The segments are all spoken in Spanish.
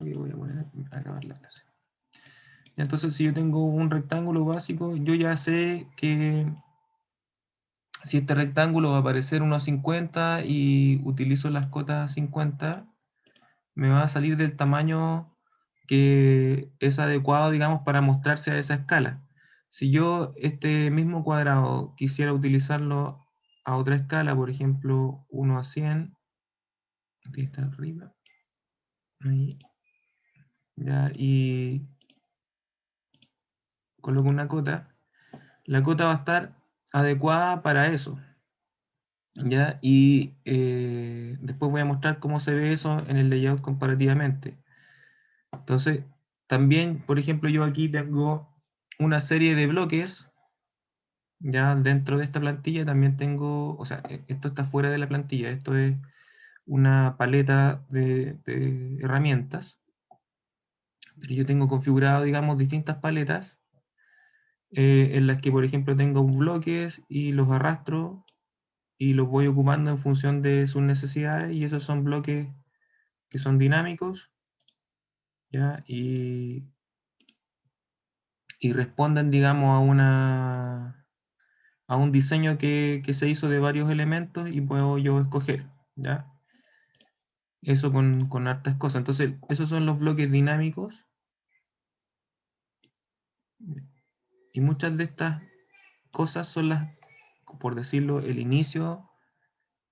y voy a poner a grabar la clase. Entonces, si yo tengo un rectángulo básico, yo ya sé que si este rectángulo va a aparecer 1,50 y utilizo las cotas 50, me va a salir del tamaño que es adecuado, digamos, para mostrarse a esa escala. Si yo este mismo cuadrado quisiera utilizarlo a otra escala, por ejemplo, 1:100, aquí está arriba, ahí, ya, y coloco una cota, la cota va a estar adecuada para eso, ¿ya? Y después voy a mostrar cómo se ve eso en el layout comparativamente. Entonces, también, por ejemplo, yo aquí tengo una serie de bloques, ya dentro de esta plantilla también tengo, o sea, esto está fuera de la plantilla, esto es una paleta de herramientas, pero yo tengo configurado, digamos, distintas paletas en las que, por ejemplo, tengo bloques y los arrastro y los voy ocupando en función de sus necesidades, y esos son bloques que son dinámicos, ¿ya? Y responden, digamos, a un diseño que se hizo de varios elementos y puedo yo escoger, ¿ya? Eso con hartas cosas. Entonces, esos son los bloques dinámicos, y muchas de estas cosas son las, por decirlo, el inicio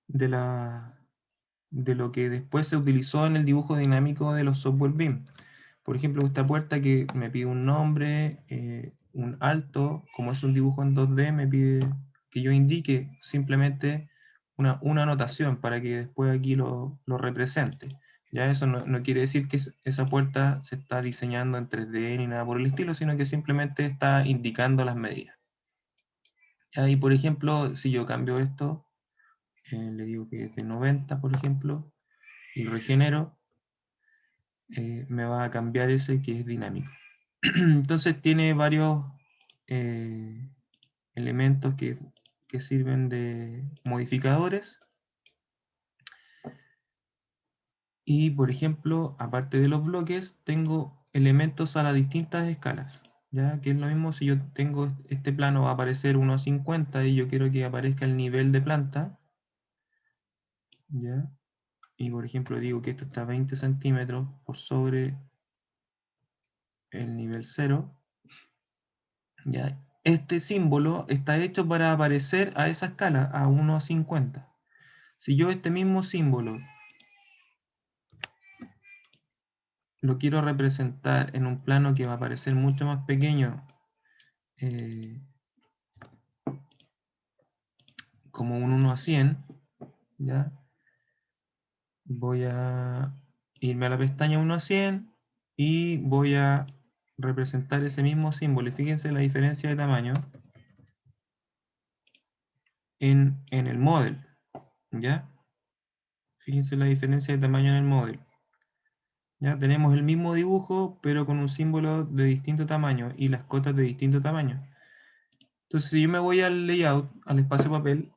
de de lo que después se utilizó en el dibujo dinámico de los software BIM. Por ejemplo, esta puerta que me pide un nombre, un alto, como es un dibujo en 2D, me pide que yo indique simplemente una anotación para que después aquí lo represente. Ya eso no quiere decir que esa puerta se está diseñando en 3D ni nada por el estilo, sino que simplemente está indicando las medidas. Ahí, por ejemplo, si yo cambio esto, le digo que es de 90, por ejemplo, y regenero, me va a cambiar ese que es dinámico. Entonces tiene varios eh, elementos que sirven de modificadores. Y, por ejemplo, aparte de los bloques, tengo elementos a las distintas escalas, ¿ya? Que es lo mismo si yo tengo este plano, va a aparecer 1,50 y yo quiero que aparezca el nivel de planta, ¿ya? Y, por ejemplo, digo que esto está a 20 centímetros por sobre el nivel 0, ¿ya? Este símbolo está hecho para aparecer a esa escala, a 1,50. Si yo este mismo símbolo lo quiero representar en un plano que va a parecer mucho más pequeño, eh, como un 1:100, ¿ya? Voy a irme a la pestaña 1:100 y voy a representar ese mismo símbolo. Y fíjense la diferencia de tamaño en el model, ¿ya? Fíjense la diferencia de tamaño en el model. Ya tenemos el mismo dibujo, pero con un símbolo de distinto tamaño y las cotas de distinto tamaño. Entonces, si yo me voy al layout, al espacio papel,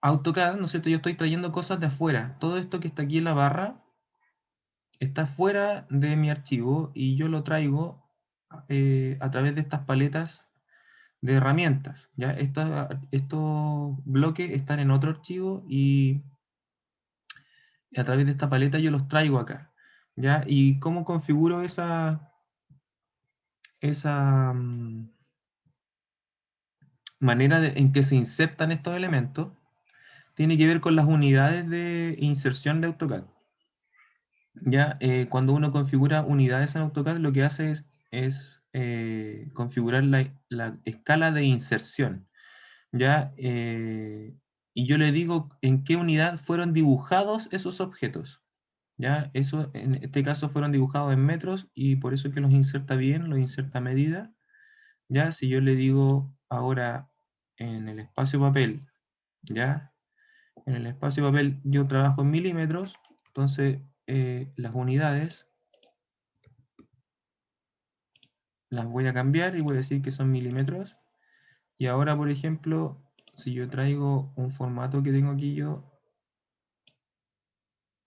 AutoCAD, ¿no es cierto? Yo estoy trayendo cosas de afuera. Todo esto que está aquí en la barra está fuera de mi archivo y yo lo traigo a través de estas paletas de herramientas, ¿ya? Estos bloques están en otro archivo y a través de esta paleta yo los traigo acá, ¿ya? ¿Y cómo configuro esa manera en que se insertan estos elementos? Tiene que ver con las unidades de inserción de AutoCAD. Ya, cuando uno configura unidades en AutoCAD, lo que hace es configurar la escala de inserción. ¿Ya? Y yo le digo en qué unidad fueron dibujados esos objetos. ¿Ya? Eso, en este caso fueron dibujados en metros y por eso es que los inserta bien, los inserta a medida. ¿Ya? Si yo le digo ahora en el espacio papel, ¿ya? En el espacio papel yo trabajo en milímetros, entonces las unidades las voy a cambiar y voy a decir que son milímetros. Y ahora, por ejemplo, si yo traigo un formato que tengo aquí yo,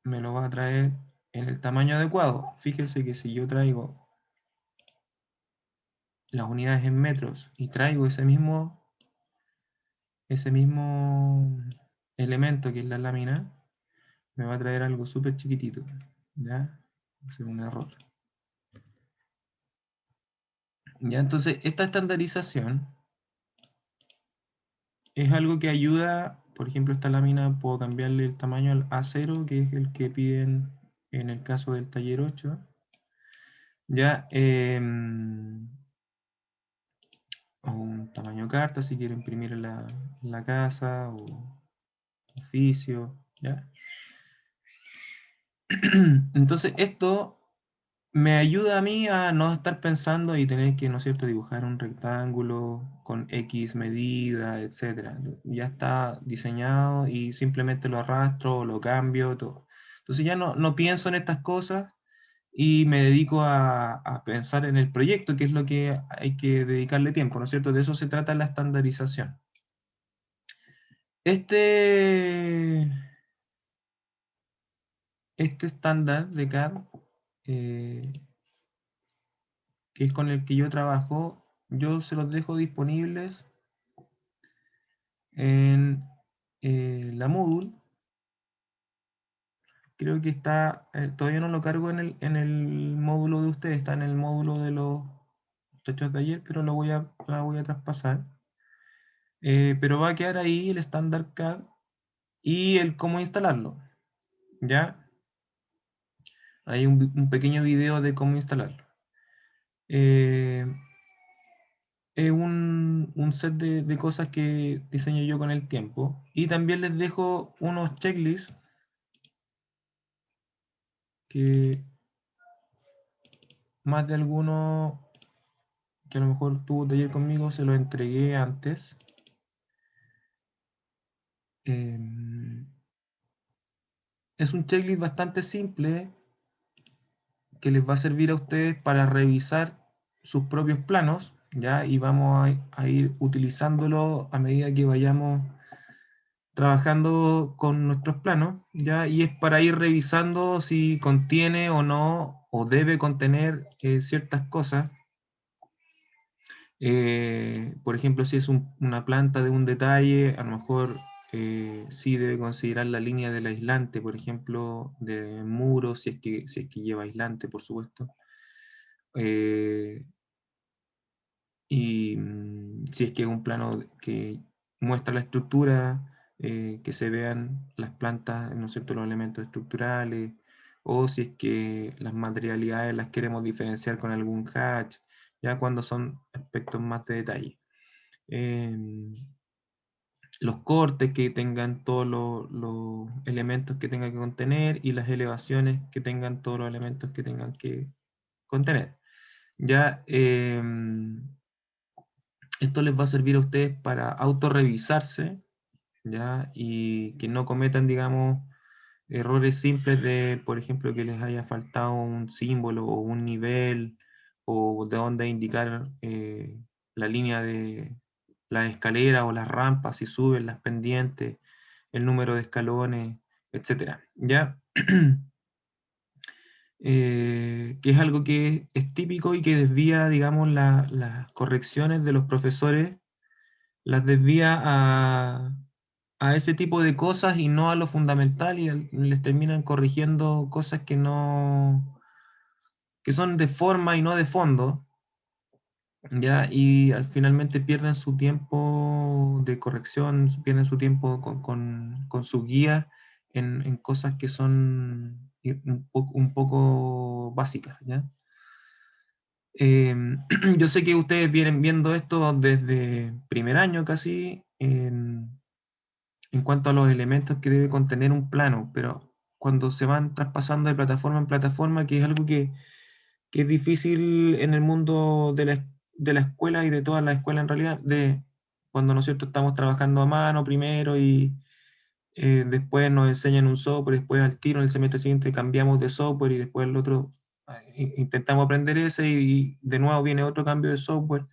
me lo va a traer en el tamaño adecuado. Fíjense que si yo traigo las unidades en metros y traigo ese mismo elemento que es la lámina, me va a traer algo súper chiquitito. ¿Ya? Va a ser un error. Ya, entonces, esta estandarización es algo que ayuda, por ejemplo, esta lámina puedo cambiarle el tamaño al A0, que es el que piden en el caso del taller 8. Ya, o un tamaño carta si quiero imprimir en la casa o oficio, ¿ya? Entonces esto me ayuda a mí a no estar pensando y tener que, ¿no es cierto?, dibujar un rectángulo con X medida, etcétera. Ya está diseñado y simplemente lo arrastro, lo cambio, todo. Entonces ya no pienso en estas cosas y me dedico a pensar en el proyecto, que es lo que hay que dedicarle tiempo, ¿no es cierto? De eso se trata la estandarización. Este estándar de CAD, que es con el que yo trabajo, yo se los dejo disponibles en la Moodle. Creo que está, todavía no lo cargo en el módulo de ustedes, está en el módulo de los muchachos de ayer, pero la voy a traspasar. Pero va a quedar ahí el estándar CAD y el cómo instalarlo. ¿Ya? Hay un pequeño video de cómo instalarlo. Eh, es un set de cosas que diseño yo con el tiempo. Y también les dejo unos checklists que más de alguno que a lo mejor tuvo taller conmigo se los entregué antes. Es un checklist bastante simple que les va a servir a ustedes para revisar sus propios planos, ¿ya? Y vamos a ir utilizándolo a medida que vayamos trabajando con nuestros planos, ¿ya? Y es para ir revisando si contiene o no, o debe contener ciertas cosas. Por ejemplo, si es una planta de un detalle, a lo mejor sí debe considerar la línea del aislante, por ejemplo, de muro, si es que lleva aislante, por supuesto. Eh, y si es que es un plano que muestra la estructura, que se vean las plantas, ¿no es cierto?, los elementos estructurales, o si es que las materialidades las queremos diferenciar con algún hatch, ya cuando son aspectos más de detalle. Los cortes que tengan todos los elementos que tengan que contener y las elevaciones que tengan todos los elementos que tengan que contener. Ya, esto les va a servir a ustedes para autorrevisarse, ¿ya? Y que no cometan, digamos, errores simples de, por ejemplo, que les haya faltado un símbolo o un nivel o de dónde indicar la línea de las escaleras o las rampas, si suben las pendientes, el número de escalones, etcétera, ¿ya? Que es algo que es típico y que desvía, digamos, las correcciones de los profesores, las desvía a ese tipo de cosas y no a lo fundamental y les terminan corrigiendo cosas que no, que son de forma y no de fondo, ¿ya? Y finalmente pierden su tiempo de corrección, pierden su tiempo con su guía en cosas que son un poco básicas, ¿ya? Yo sé que ustedes vienen viendo esto desde primer año casi, en cuanto a los elementos que debe contener un plano, pero cuando se van traspasando de plataforma en plataforma, que es algo que es difícil en el mundo de la escuela y de toda la escuela en realidad, de cuando, ¿no es cierto?, estamos trabajando a mano primero y después nos enseñan un software, después al tiro en el semestre siguiente cambiamos de software y después el otro intentamos aprender ese y de nuevo viene otro cambio de software.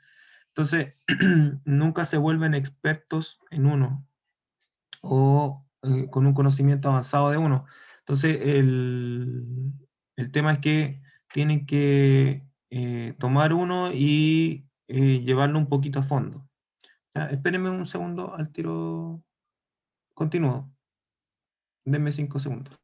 Entonces, nunca se vuelven expertos en uno o con un conocimiento avanzado de uno. Entonces, el tema es que tienen que tomar uno y llevarlo un poquito a fondo. ¿Ya? Espérenme un segundo, al tiro continúo. Denme 5 segundos.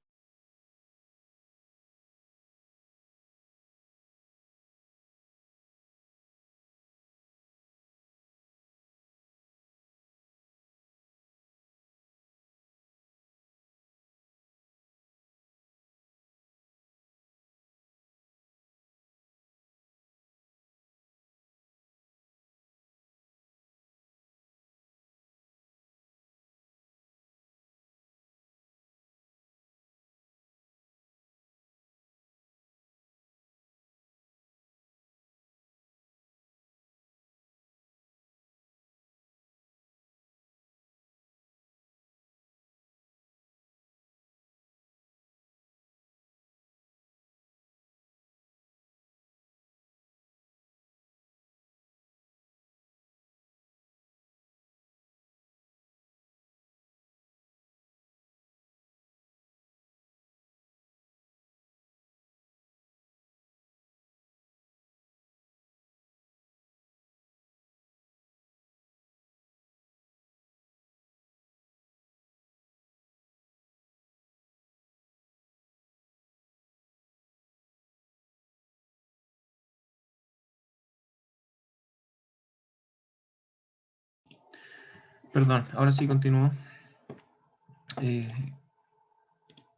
Perdón, ahora sí continúo.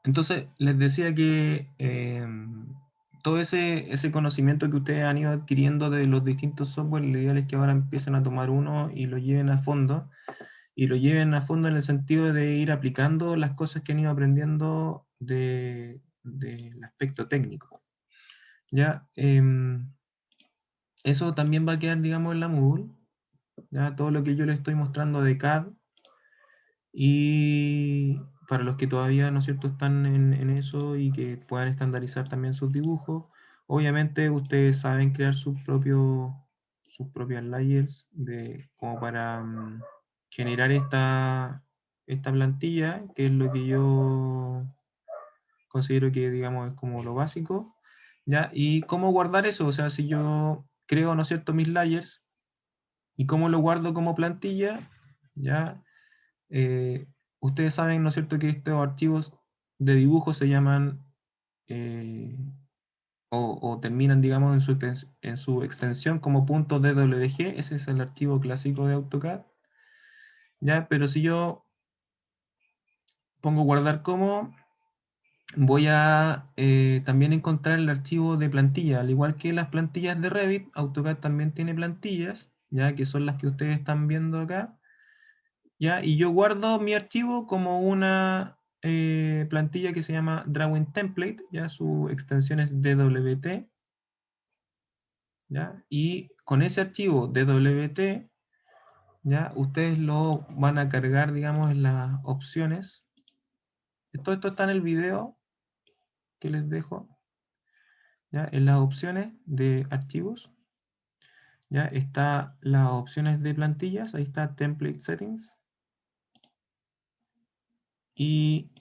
Entonces, les decía que todo ese conocimiento que ustedes han ido adquiriendo de los distintos software, lo ideal es que ahora empiecen a tomar uno y lo lleven a fondo, y lo lleven a fondo en el sentido de ir aplicando las cosas que han ido aprendiendo del aspecto técnico. ¿Ya? Eso también va a quedar, digamos, en la Moodle. ¿Ya? Todo lo que yo les estoy mostrando de CAD, y para los que todavía, ¿no es cierto?, están en eso y que puedan estandarizar también sus dibujos, obviamente ustedes saben crear sus propias layers como para generar esta plantilla, que es lo que yo considero que, digamos, es como lo básico, ¿ya? Y cómo guardar eso, o sea, si yo creo, ¿no es cierto?, mis layers, y cómo lo guardo como plantilla, ¿ya? Eh, Ustedes saben, ¿no es cierto?, que estos archivos de dibujo se llaman eh, o terminan, digamos, en su extensión como .dwg. Ese es el archivo clásico de AutoCAD. ¿Ya? Pero si yo pongo guardar como, voy a también encontrar el archivo de plantilla. Al igual que las plantillas de Revit, AutoCAD también tiene plantillas, ya que son las que ustedes están viendo acá. ¿Ya? Y yo guardo mi archivo como una plantilla que se llama Drawing Template, ¿ya? Su extensión es DWT, ¿ya? Y con ese archivo DWT, ¿ya? Ustedes lo van a cargar, digamos, en las opciones. Todo esto está en el video que les dejo, ¿ya? En las opciones de archivos, ¿ya? Está las opciones de plantillas, ahí está Template Settings, y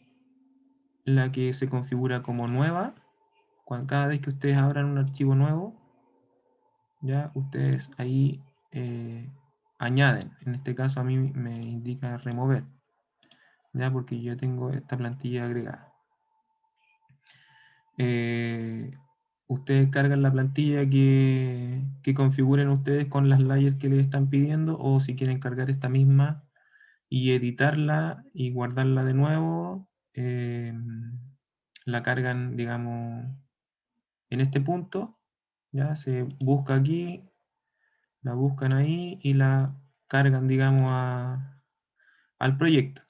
la que se configura como nueva. Cada vez que ustedes abran un archivo nuevo, ya ustedes ahí añaden. En este caso a mí me indica remover, ya porque yo tengo esta plantilla agregada. Ustedes cargan la plantilla que configuren ustedes con las layers que les están pidiendo, o si quieren cargar esta misma y editarla y guardarla de nuevo, la cargan, digamos, en este punto. Ya se busca aquí, la buscan ahí y la cargan, digamos, al proyecto,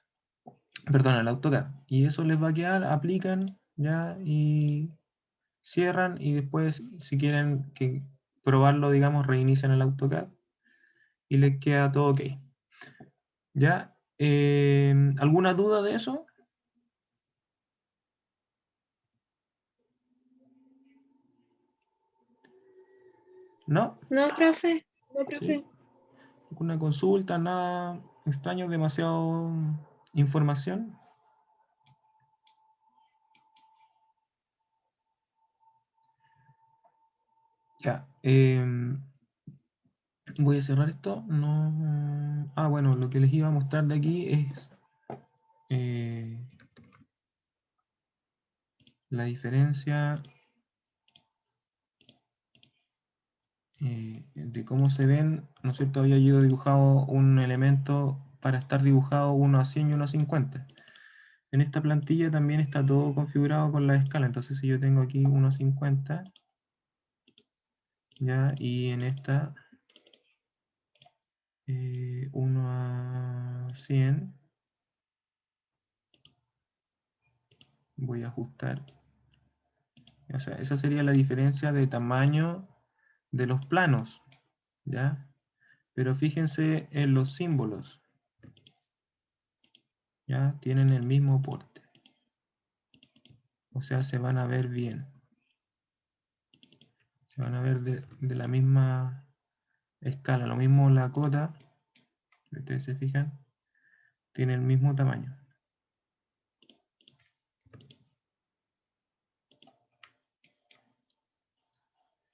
perdón, al AutoCAD. Y eso les va a quedar, aplican, ya, y cierran, y después, si quieren probarlo, digamos, reinician el AutoCAD y les queda todo ok. ¿Ya? ¿Alguna duda de eso? ¿No? No, profe. No, ¿Sí? profe. ¿Alguna consulta? ¿Nada extraño? ¿Demasiado información? Ya. Voy a cerrar esto. No. Ah, bueno, lo que les iba a mostrar de aquí es la diferencia de cómo se ven, ¿no es cierto? Había yo dibujado un elemento para estar dibujado 1 a 100 y 1 a 50. En esta plantilla también está todo configurado con la escala. Entonces, si yo tengo aquí 1 a 50, ya, y en esta 1 a 100, voy a ajustar. O sea, esa sería la diferencia de tamaño de los planos, ¿ya? Pero fíjense en los símbolos, ¿ya? Tienen el mismo porte. O sea, se van a ver bien. Se van a ver de la misma escala. Lo mismo la cota, si ustedes se fijan, tiene el mismo tamaño.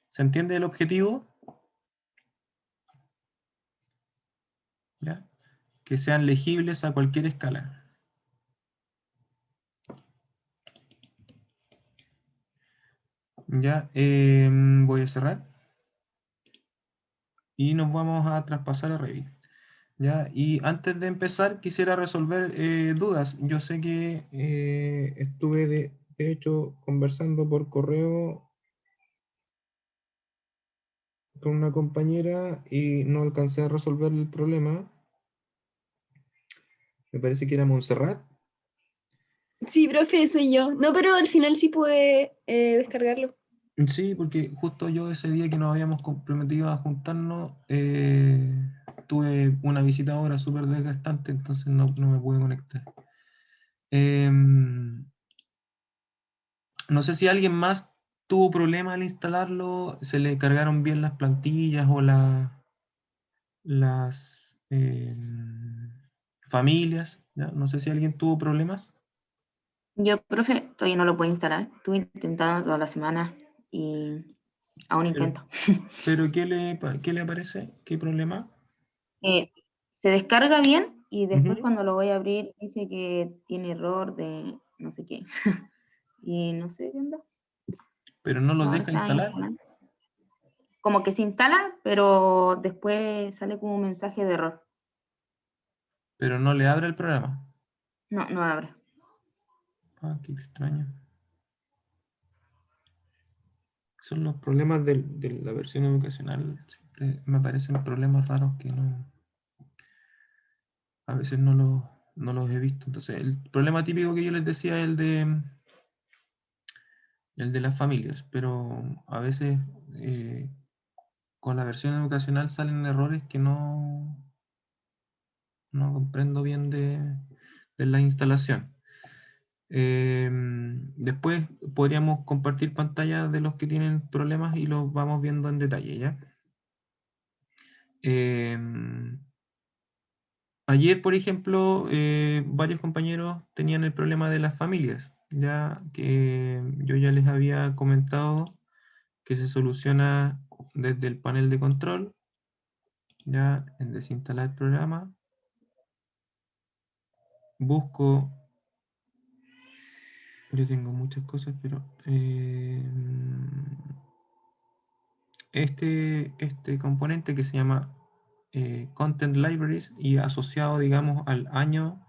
¿Se entiende el objetivo? ¿Ya? Que sean legibles a cualquier escala. Ya, voy a cerrar. Y nos vamos a traspasar a Revit. ¿Ya? Y antes de empezar, quisiera resolver dudas. Yo sé que estuve de hecho conversando por correo con una compañera y no alcancé a resolver el problema. Me parece que era Montserrat. Sí, profe, soy yo. No, pero al final sí pude descargarlo. Sí, porque justo yo ese día que nos habíamos comprometido a juntarnos, tuve una visita ahora súper desgastante, entonces no me pude conectar. No sé si alguien más tuvo problemas al instalarlo, se le cargaron bien las plantillas o las familias, ¿ya? No sé si alguien tuvo problemas. Yo, profe, todavía no lo puedo instalar. Estuve intentando toda la semana y aún Pero, intento. pero ¿qué le aparece? ¿Qué problema? Se descarga bien y después Ujú. cuando lo voy a abrir dice que tiene error de no sé qué. Y no sé qué onda. Pero no lo No, deja está instalar, instalando. Como que se instala, pero después sale como un mensaje de error. pero no le abre el programa. No, no abre. Ah, qué extraño. Son los problemas de la versión educacional. Siempre me aparecen problemas raros que a veces no los he visto. Entonces, el problema típico que yo les decía es el de las familias, pero a veces con la versión educacional salen errores que no comprendo bien de la instalación. Después podríamos compartir pantalla de los que tienen problemas y los vamos viendo en detalle, ¿ya? Ayer, por ejemplo, varios compañeros tenían el problema de las familias, ya que yo ya les había comentado que se soluciona desde el panel de control, ya en desinstalar el programa, busco, yo tengo muchas cosas, pero este componente que se llama Content Libraries y asociado, digamos, al año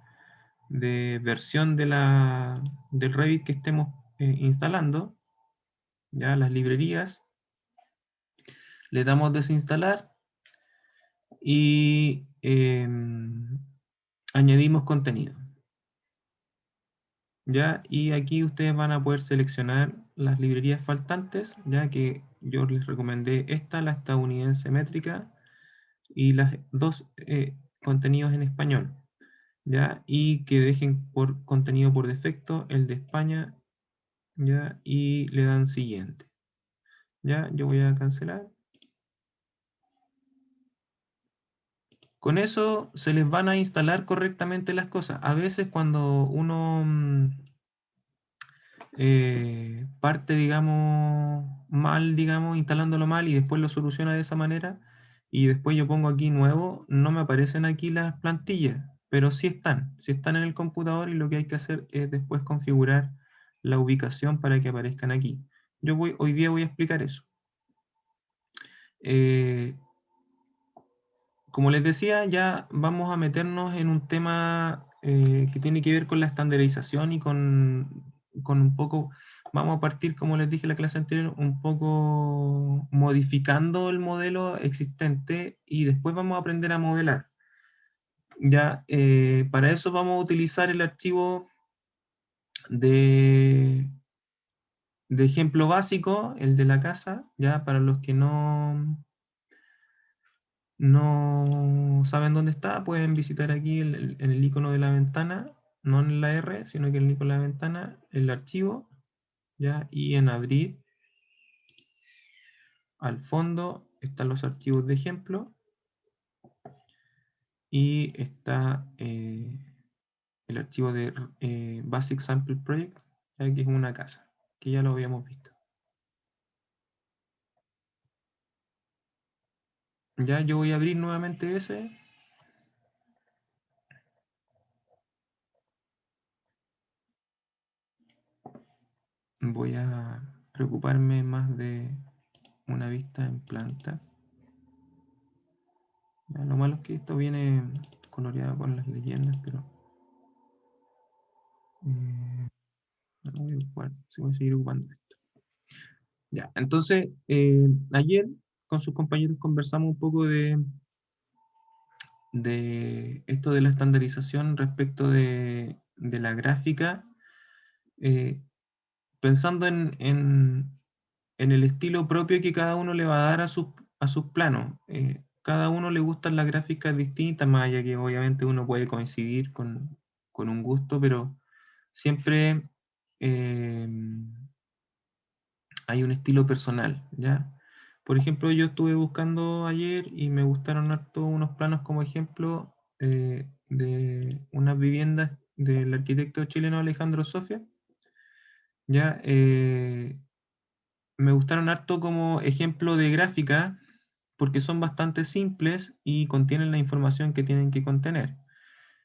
de versión del Revit que estemos instalando, ya las librerías, le damos desinstalar y añadimos contenido. ¿Ya? Y aquí ustedes van a poder seleccionar las librerías faltantes, ya que yo les recomendé esta, la estadounidense métrica, y las dos contenidos en español, ¿ya? Y que dejen por contenido por defecto el de España, ¿ya? Y le dan siguiente. ¿Ya? Yo voy a cancelar. Con eso se les van a instalar correctamente las cosas. A veces cuando uno parte, digamos, mal, digamos, instalándolo mal y después lo soluciona de esa manera, y después yo pongo aquí nuevo, no me aparecen aquí las plantillas, pero sí están en el computador, y lo que hay que hacer es después configurar la ubicación para que aparezcan aquí. Hoy día voy a explicar eso. Como les decía, ya vamos a meternos en un tema que tiene que ver con la estandarización y con un poco, vamos a partir, como les dije en la clase anterior, un poco modificando el modelo existente, y después vamos a aprender a modelar. Ya, para eso vamos a utilizar el archivo de ejemplo básico, el de la casa, ya para los que no saben dónde está, pueden visitar aquí en el icono de la ventana, no en la R, sino que en el icono de la ventana, el archivo, ¿ya? Y en abrir, al fondo están los archivos de ejemplo, y está el archivo de Basic Sample Project, ¿ya? Que es una casa, que ya lo habíamos visto. Ya, yo voy a abrir nuevamente ese. Voy a preocuparme más de una vista en planta. Ya, lo malo es que esto viene coloreado con las leyendas, pero no voy a ocupar, sí voy a seguir ocupando esto. Ya, entonces, ayer con sus compañeros conversamos un poco de esto de la estandarización respecto de la gráfica, eh, pensando en el estilo propio que cada uno le va a dar a sus planos. Cada uno le gustan las gráficas distintas, más allá que obviamente uno puede coincidir con un gusto, pero siempre hay un estilo personal, ¿ya? Por ejemplo, yo estuve buscando ayer y me gustaron harto unos planos como ejemplo de unas viviendas del arquitecto chileno Alejandro Sofia, ¿ya? Me gustaron harto como ejemplo de gráfica porque son bastante simples y contienen la información que tienen que contener.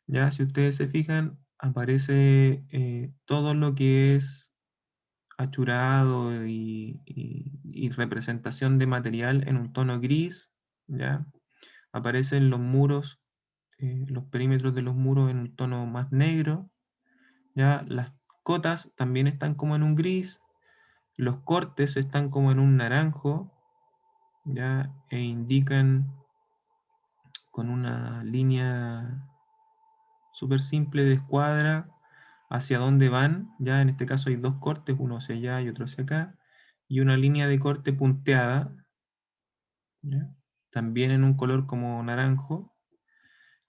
Ya, si ustedes se fijan, aparece todo lo que es achurado y representación de material en un tono gris, ¿ya? Aparecen los muros, los perímetros de los muros en un tono más negro, ¿ya? Las cotas también están como en un gris, los cortes están como en un naranjo, ¿ya? E indican con una línea súper simple de escuadra hacia dónde van. Ya en este caso hay dos cortes, uno hacia allá y otro hacia acá, y una línea de corte punteada, ¿ya? También en un color como naranjo.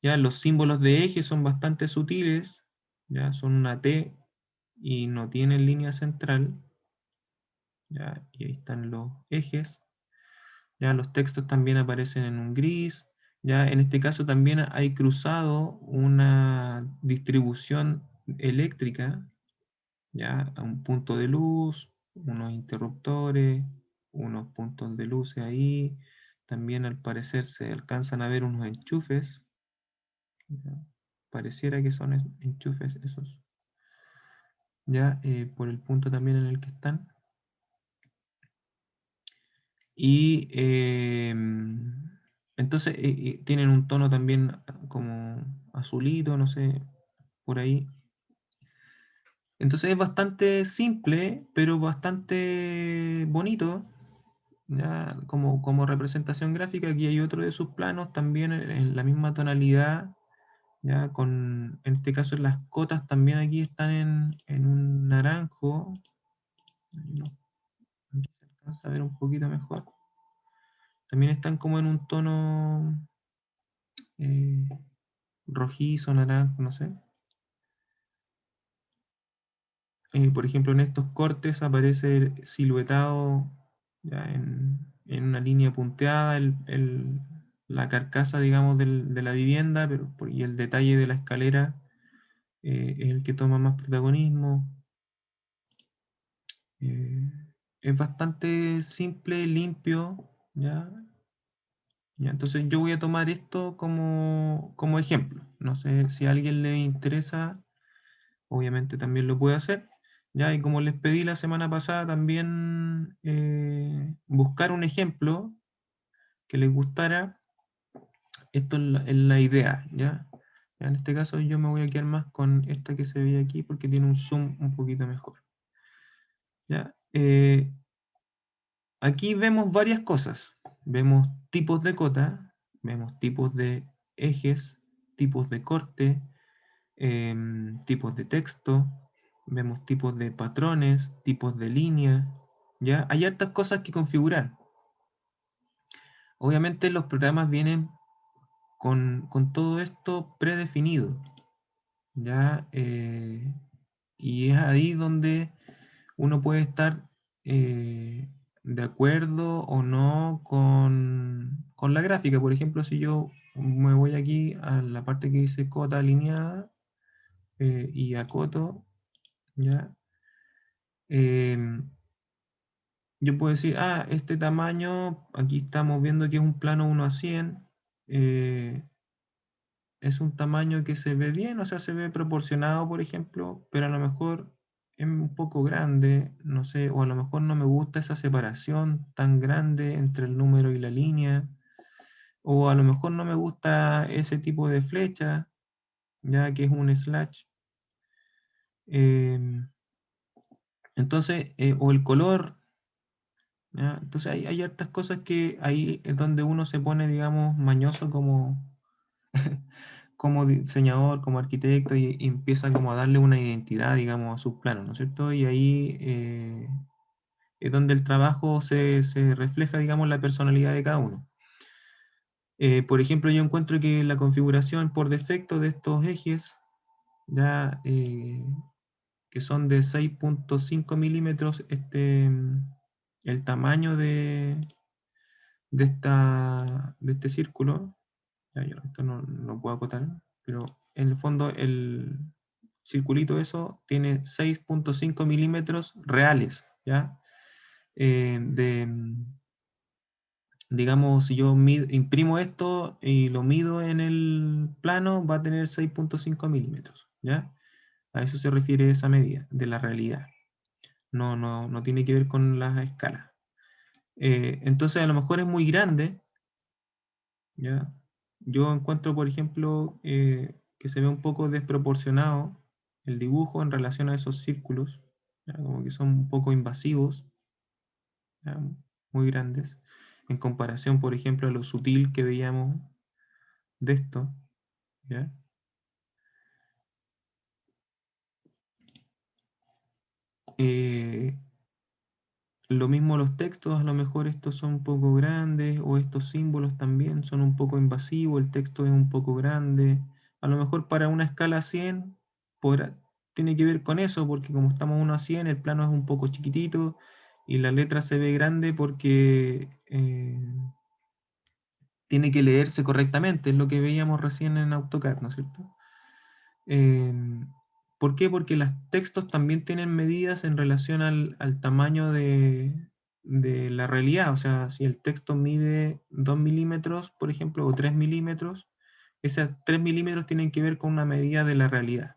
Ya los símbolos de eje son bastante sutiles, ya son una T y no tienen línea central, ya, y ahí están los ejes. Ya los textos también aparecen en un gris. Ya en este caso también hay cruzado una distribución eléctrica, ya a un punto de luz, unos interruptores, unos puntos de luz ahí. También al parecer se alcanzan a ver unos enchufes. Ya, pareciera que son enchufes esos. Ya por el punto también en el que están. Y entonces tienen un tono también como azulito, no sé, por ahí. Entonces es bastante simple, pero bastante bonito, ¿ya? Como representación gráfica. Aquí hay otro de sus planos también en la misma tonalidad, ¿ya? En este caso las cotas también aquí están en un naranjo. No, aquí se alcanza a ver un poquito mejor. También están como en un tono eh, rojizo, naranjo, no sé. Por ejemplo, en estos cortes aparece siluetado ya en una línea punteada la carcasa, digamos, de la vivienda, y el detalle de la escalera es el que toma más protagonismo. es bastante simple, limpio, ¿ya? Entonces yo voy a tomar esto como ejemplo. No sé si a alguien le interesa, obviamente también lo puede hacer. Ya, y como les pedí la semana pasada, también buscar un ejemplo que les gustara. Esto es la idea, ¿ya? Ya, en este caso yo me voy a quedar más con esta que se ve aquí porque tiene un zoom un poquito mejor. ¿Ya? Aquí vemos varias cosas. Vemos tipos de cota, vemos tipos de ejes, tipos de corte, tipos de texto, vemos tipos de patrones, tipos de línea, ¿ya? Hay hartas cosas que configurar. Obviamente los programas vienen con todo esto predefinido, ¿ya? Y es ahí donde uno puede estar de acuerdo o no con la gráfica. Por ejemplo, si yo me voy aquí a la parte que dice cota alineada y acoto, ¿ya? Yo puedo decir, este tamaño, aquí estamos viendo que es un plano 1:100, es un tamaño que se ve bien, o sea, se ve proporcionado, por ejemplo, pero a lo mejor es un poco grande, no sé, o a lo mejor no me gusta esa separación tan grande entre el número y la línea, o a lo mejor no me gusta ese tipo de flecha, ya que es un slash. Entonces, o el color, ¿ya? Entonces hay hartas cosas que ahí es donde uno se pone, digamos, mañoso como diseñador, como arquitecto, y empieza como a darle una identidad, digamos, a sus planos, ¿no es cierto? Y ahí es donde el trabajo se refleja, digamos, la personalidad de cada uno. Por ejemplo, yo encuentro que la configuración por defecto de estos ejes, ya que son de 6.5 milímetros, el tamaño de este círculo, ya, yo esto no lo puedo acotar, pero en el fondo el circulito eso tiene 6.5 milímetros reales, ¿ya? Digamos, si yo imprimo esto y lo mido en el plano, va a tener 6.5 milímetros, ¿ya? A eso se refiere esa medida de la realidad. No tiene que ver con las escalas. Entonces, a lo mejor es muy grande, ¿ya? Yo encuentro, por ejemplo, que se ve un poco desproporcionado el dibujo en relación a esos círculos, ¿ya? Como que son un poco invasivos, ¿ya? Muy grandes, en comparación, por ejemplo, a lo sutil que veíamos de esto, ¿ya? Eh, lo mismo los textos, a lo mejor estos son un poco grandes, o estos símbolos también son un poco invasivos, el texto es un poco grande. A lo mejor para una escala 100 tiene que ver con eso, porque como estamos 1:100, el plano es un poco chiquitito y la letra se ve grande porque tiene que leerse correctamente, es lo que veíamos recién en AutoCAD, ¿no es cierto? ¿Por qué? Porque los textos también tienen medidas en relación al tamaño de la realidad. O sea, si el texto mide 2 milímetros, por ejemplo, o 3 milímetros, esos 3 milímetros tienen que ver con una medida de la realidad.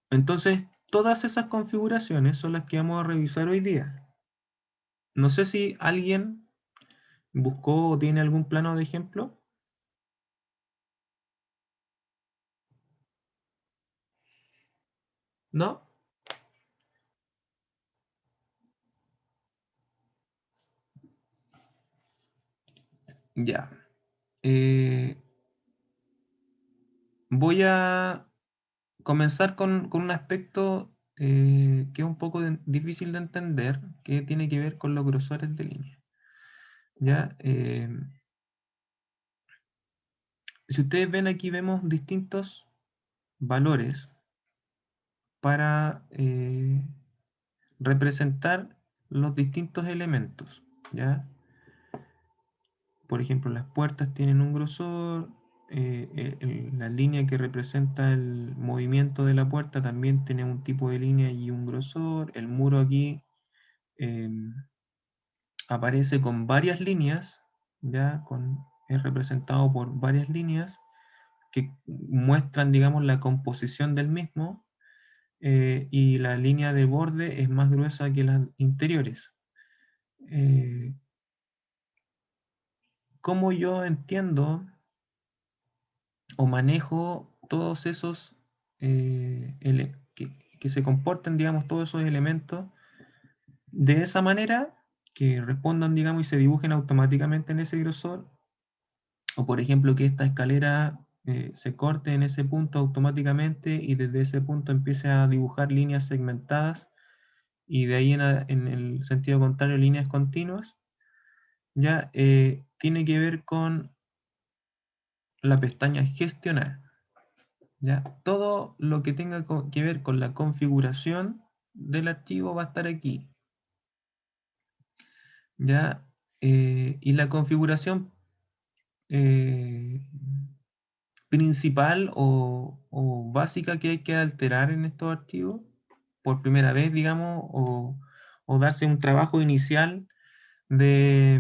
Entonces, todas esas configuraciones son las que vamos a revisar hoy día. No sé si alguien buscó o tiene algún plano de ejemplo. ¿No? Ya. Eh, Voy a comenzar con un aspecto que es un poco difícil de entender, que tiene que ver con los grosores de línea. ¿Ya? Si ustedes ven aquí, vemos distintos valores para representar los distintos elementos. ¿Ya? Por ejemplo, las puertas tienen un grosor, la línea que representa el movimiento de la puerta también tiene un tipo de línea y un grosor. El muro aquí aparece con varias líneas, ya es representado por varias líneas que muestran, digamos, la composición del mismo, y la línea de borde es más gruesa que las interiores. ¿Cómo yo entiendo o manejo todos esos que se comporten, digamos, todos esos elementos de esa manera, que respondan, digamos, y se dibujen automáticamente en ese grosor? O por ejemplo, que esta escalera se corte en ese punto automáticamente y desde ese punto empiece a dibujar líneas segmentadas y de ahí en el sentido contrario líneas continuas. Ya tiene que ver con la pestaña gestionar. ¿Ya? Todo lo que tenga que ver con la configuración del archivo va a estar aquí. ¿Ya? Y la configuración principal o básica que hay que alterar en estos archivos, por primera vez, digamos, o darse un trabajo inicial de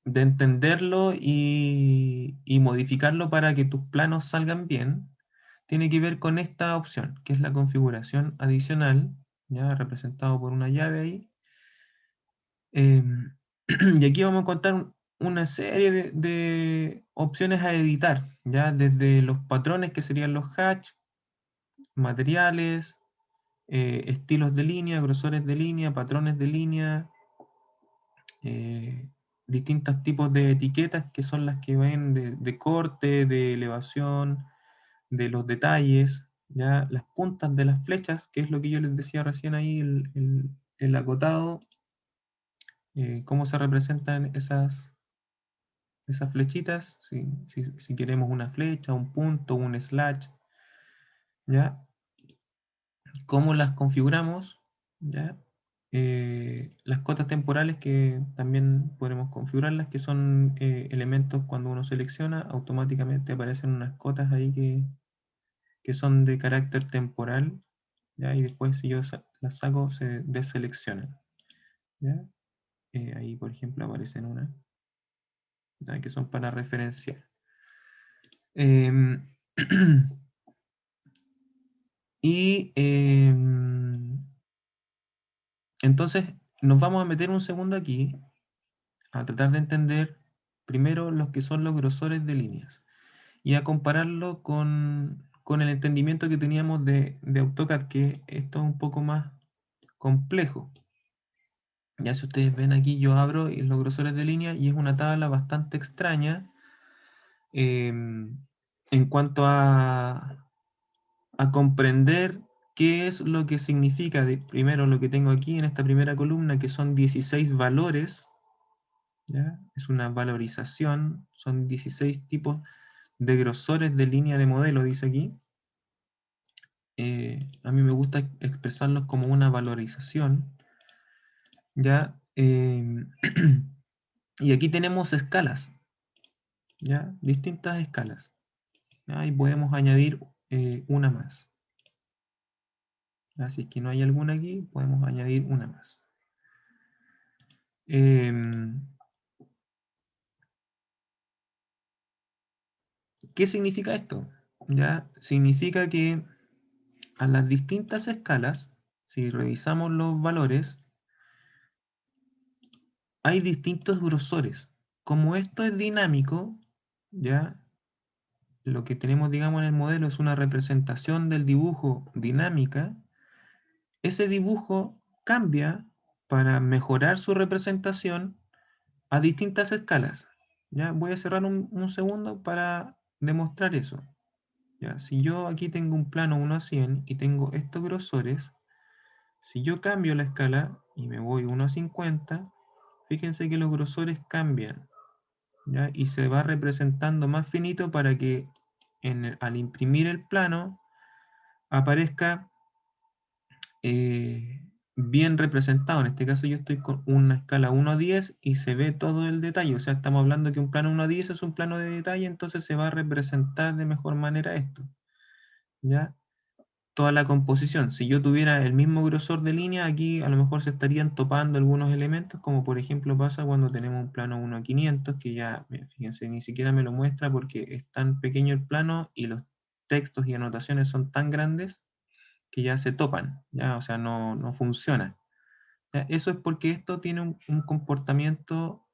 entenderlo y modificarlo para que tus planos salgan bien, tiene que ver con esta opción, que es la configuración adicional, ya representado por una llave ahí. Y aquí vamos a encontrar una serie de opciones a editar, ya desde los patrones que serían los hatch, materiales, estilos de línea, grosores de línea, patrones de línea, distintos tipos de etiquetas que son las que ven de corte, de elevación, de los detalles, ya las puntas de las flechas, que es lo que yo les decía recién ahí, el acotado, cómo se representan esas flechitas, si queremos una flecha, un punto, un slash, ¿ya? ¿Cómo las configuramos? ¿Ya? Las cotas temporales que también podemos configurarlas, que son elementos cuando uno selecciona, automáticamente aparecen unas cotas ahí que son de carácter temporal, ¿ya? Y después si yo las saco se deseleccionan, ¿ya? Ahí por ejemplo aparecen unas, ¿ya? Que son para referenciar. Y entonces nos vamos a meter un segundo aquí a tratar de entender primero los que son los grosores de líneas y a compararlo con el entendimiento que teníamos de AutoCAD, que esto es un poco más complejo. Ya si ustedes ven aquí, yo abro los grosores de línea y es una tabla bastante extraña en cuanto a comprender qué es lo que significa, primero lo que tengo aquí en esta primera columna, que son 16 valores, ¿ya? Es una valorización, son 16 tipos de grosores de línea de modelo, dice aquí. A mí me gusta expresarlos como una valorización, ¿ya? Y aquí tenemos escalas, ¿ya? Distintas escalas, ¿ya? Y podemos añadir una más. Así que no hay alguna aquí, podemos añadir una más. ¿Qué significa esto? ¿Ya? Significa que a las distintas escalas, si revisamos los valores, hay distintos grosores. Como esto es dinámico, ¿ya? Lo que tenemos, digamos, en el modelo es una representación del dibujo dinámica. Ese dibujo cambia para mejorar su representación a distintas escalas. ¿Ya? Voy a cerrar un segundo para demostrar eso. ¿Ya? Si yo aquí tengo un plano 1 a 100 y tengo estos grosores, si yo cambio la escala y me voy 1 a 50, fíjense que los grosores cambian, ¿ya? Y se va representando más finito para que al imprimir el plano aparezca bien representado. En este caso yo estoy con una escala 1 a 10 y se ve todo el detalle. O sea, estamos hablando que un plano 1 a 10 es un plano de detalle, entonces se va a representar de mejor manera esto. ¿Ya? Toda la composición. Si yo tuviera el mismo grosor de línea, aquí a lo mejor se estarían topando algunos elementos, como por ejemplo pasa cuando tenemos un plano 1 a 500, que ya, fíjense, ni siquiera me lo muestra porque es tan pequeño el plano y los textos y anotaciones son tan grandes que ya se topan, ¿ya? O sea, no funciona. ¿Ya? Eso es porque esto tiene un comportamiento,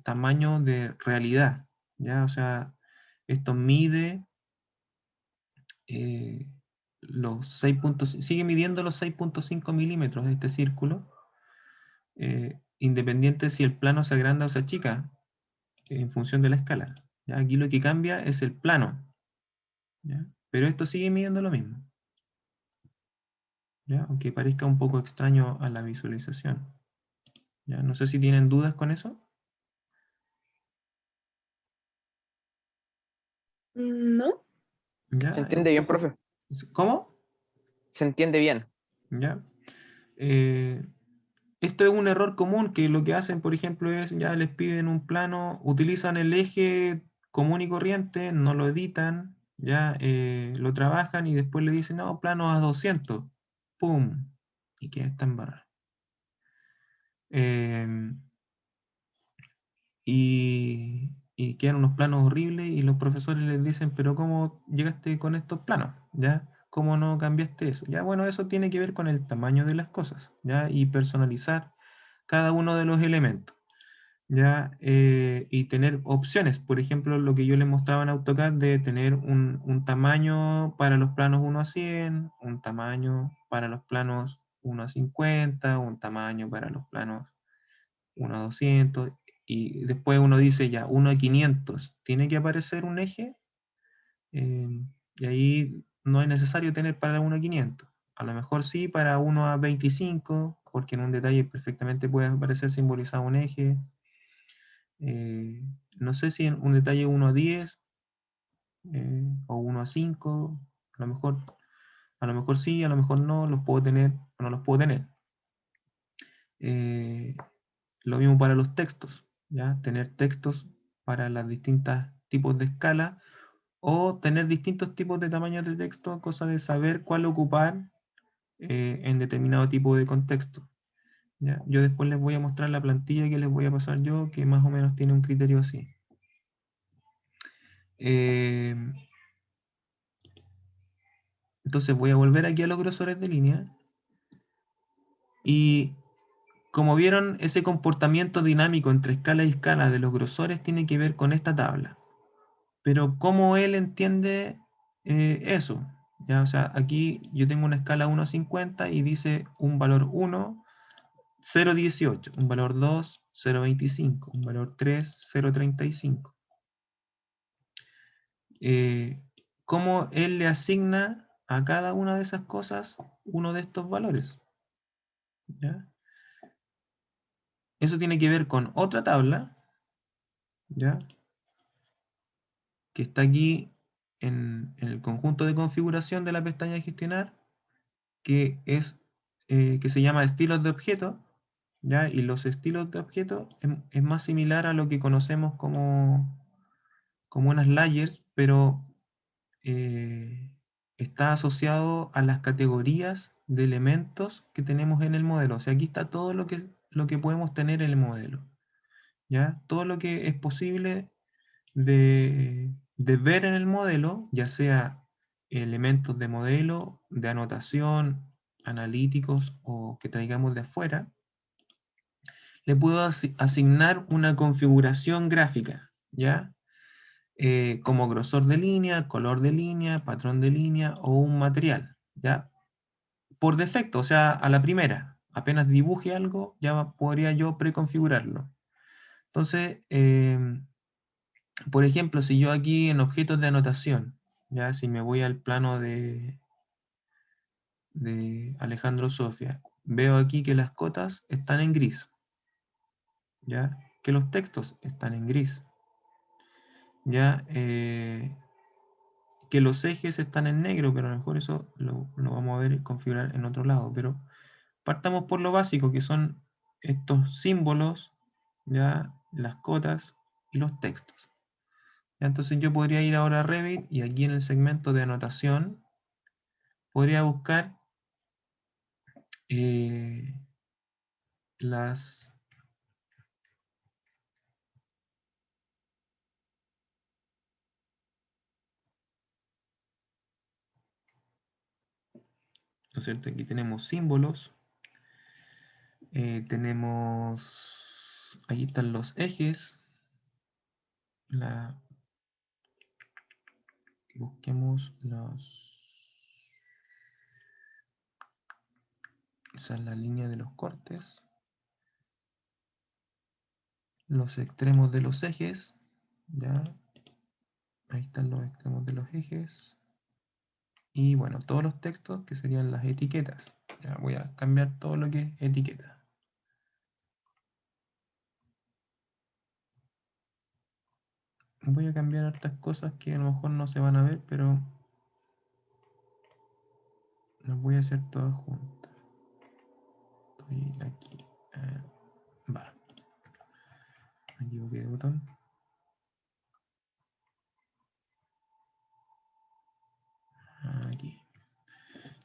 tamaño de realidad, ¿ya? O sea, esto mide los 6 sigue midiendo los 6.5 milímetros de este círculo, independiente si el plano se agranda o se achica, en función de la escala. ¿Ya? Aquí lo que cambia es el plano, ¿ya? Pero esto sigue midiendo lo mismo, ¿ya? Aunque parezca un poco extraño a la visualización. ¿Ya? No sé si tienen dudas con eso. ¿No? ¿Ya? ¿Se entiende bien, profe? ¿Cómo? Se entiende bien. ¿Ya? Esto es un error común que lo que hacen, por ejemplo, es ya les piden un plano, utilizan el eje común y corriente, no lo editan, ya lo trabajan y después le dicen, no, plano a 200, ¡pum! Y queda esta embarrada. Y quedan unos planos horribles y los profesores les dicen, pero ¿cómo llegaste con estos planos? ¿Ya? ¿Cómo no cambiaste eso? Ya, bueno, eso tiene que ver con el tamaño de las cosas, ¿ya? Y personalizar cada uno de los elementos, ¿ya? Y tener opciones, por ejemplo, lo que yo les mostraba en AutoCAD de tener un tamaño para los planos 1 a 100, un tamaño para los planos 1 a 50, un tamaño para los planos 1 a 200, y después uno dice ya 1 a 500, ¿tiene que aparecer un eje? Y ahí no es necesario tener para 1 a 500. A lo mejor sí para 1 a 25, porque en un detalle perfectamente puede aparecer simbolizado un eje. No sé si en un detalle 1 a 10 o 1 a 5, a lo mejor sí, a lo mejor no, los puedo tener o no los puedo tener. Lo mismo para los textos, ¿ya? Tener textos para los distintos tipos de escala o tener distintos tipos de tamaños de texto, cosa de saber cuál ocupar en determinado tipo de contexto. ¿Ya? Yo después les voy a mostrar la plantilla que les voy a pasar yo, que más o menos tiene un criterio así. Entonces voy a volver aquí a los grosores de línea y como vieron, ese comportamiento dinámico entre escala y escala de los grosores tiene que ver con esta tabla. Pero ¿cómo él entiende eso? ¿Ya? O sea, aquí yo tengo una escala 1 a 50 y dice un valor 1, 0,18, un valor 2, 0,25, un valor 3, 0,35. ¿Cómo él le asigna a cada una de esas cosas uno de estos valores? ¿Ya? Eso tiene que ver con otra tabla, ¿ya? Que está aquí en el conjunto de configuración de la pestaña de gestionar, que se llama estilos de objeto, ¿ya? Y los estilos de objeto es más similar a lo que conocemos como unas layers, pero está asociado a las categorías de elementos que tenemos en el modelo. O sea, aquí está todo lo que podemos tener en el modelo, ¿ya? Todo lo que es posible de ver en el modelo, ya sea elementos de modelo, de anotación, analíticos o que traigamos de afuera, le puedo asignar una configuración gráfica, ¿ya? Como grosor de línea, color de línea, patrón de línea o un material, ¿ya? Por defecto, o sea, a la primera, apenas dibuje algo, ya podría yo preconfigurarlo. Entonces, por ejemplo, si yo aquí en objetos de anotación, ya si me voy al plano de Alejandro Sofia, veo aquí que las cotas están en gris, ya que los textos están en gris, ya que los ejes están en negro, pero a lo mejor eso lo vamos a ver configurar en otro lado, pero partamos por lo básico, que son estos símbolos, ya, las cotas y los textos. Entonces yo podría ir ahora a Revit y aquí en el segmento de anotación podría buscar las... ¿No es cierto? Aquí tenemos símbolos, tenemos... Ahí están los ejes, busquemos esa es la línea de los cortes, los extremos de los ejes, ya, ahí están los extremos de los ejes, y bueno, todos los textos que serían las etiquetas. Ya voy a cambiar todo lo que es etiqueta. Voy a cambiar otras cosas que a lo mejor no se van a ver, pero las voy a hacer todas juntas. Estoy aquí. Va. Me equivoqué de botón. Aquí.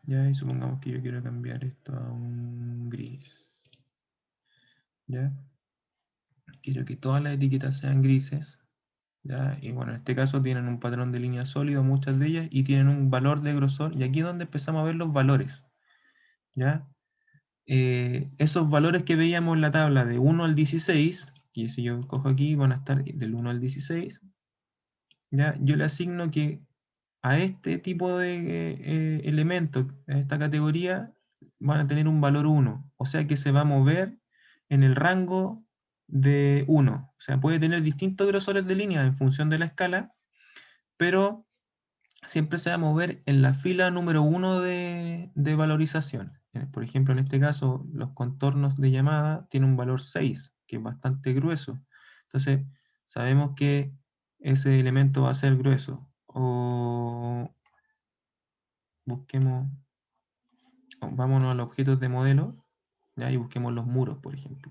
Ya, y supongamos que yo quiero cambiar esto a un gris. ¿Ya? Quiero que todas las etiquetas sean grises. ¿Ya? Y bueno, en este caso tienen un patrón de línea sólido, muchas de ellas, y tienen un valor de grosor. Y aquí es donde empezamos a ver los valores. ¿Ya? Esos valores que veíamos en la tabla de 1 al 16, y si yo cojo aquí van a estar del 1 al 16, ¿ya? Yo le asigno que a este tipo de elementos, a esta categoría, van a tener un valor 1, o sea que se va a mover en el rango de 1, o sea, puede tener distintos grosores de línea en función de la escala, pero siempre se va a mover en la fila número 1 de valorización. Por ejemplo, en este caso, los contornos de llamada tienen un valor 6, que es bastante grueso. Entonces, sabemos que ese elemento va a ser grueso. O busquemos, vámonos a los objetos de modelo, ¿ya? Y busquemos los muros, por ejemplo.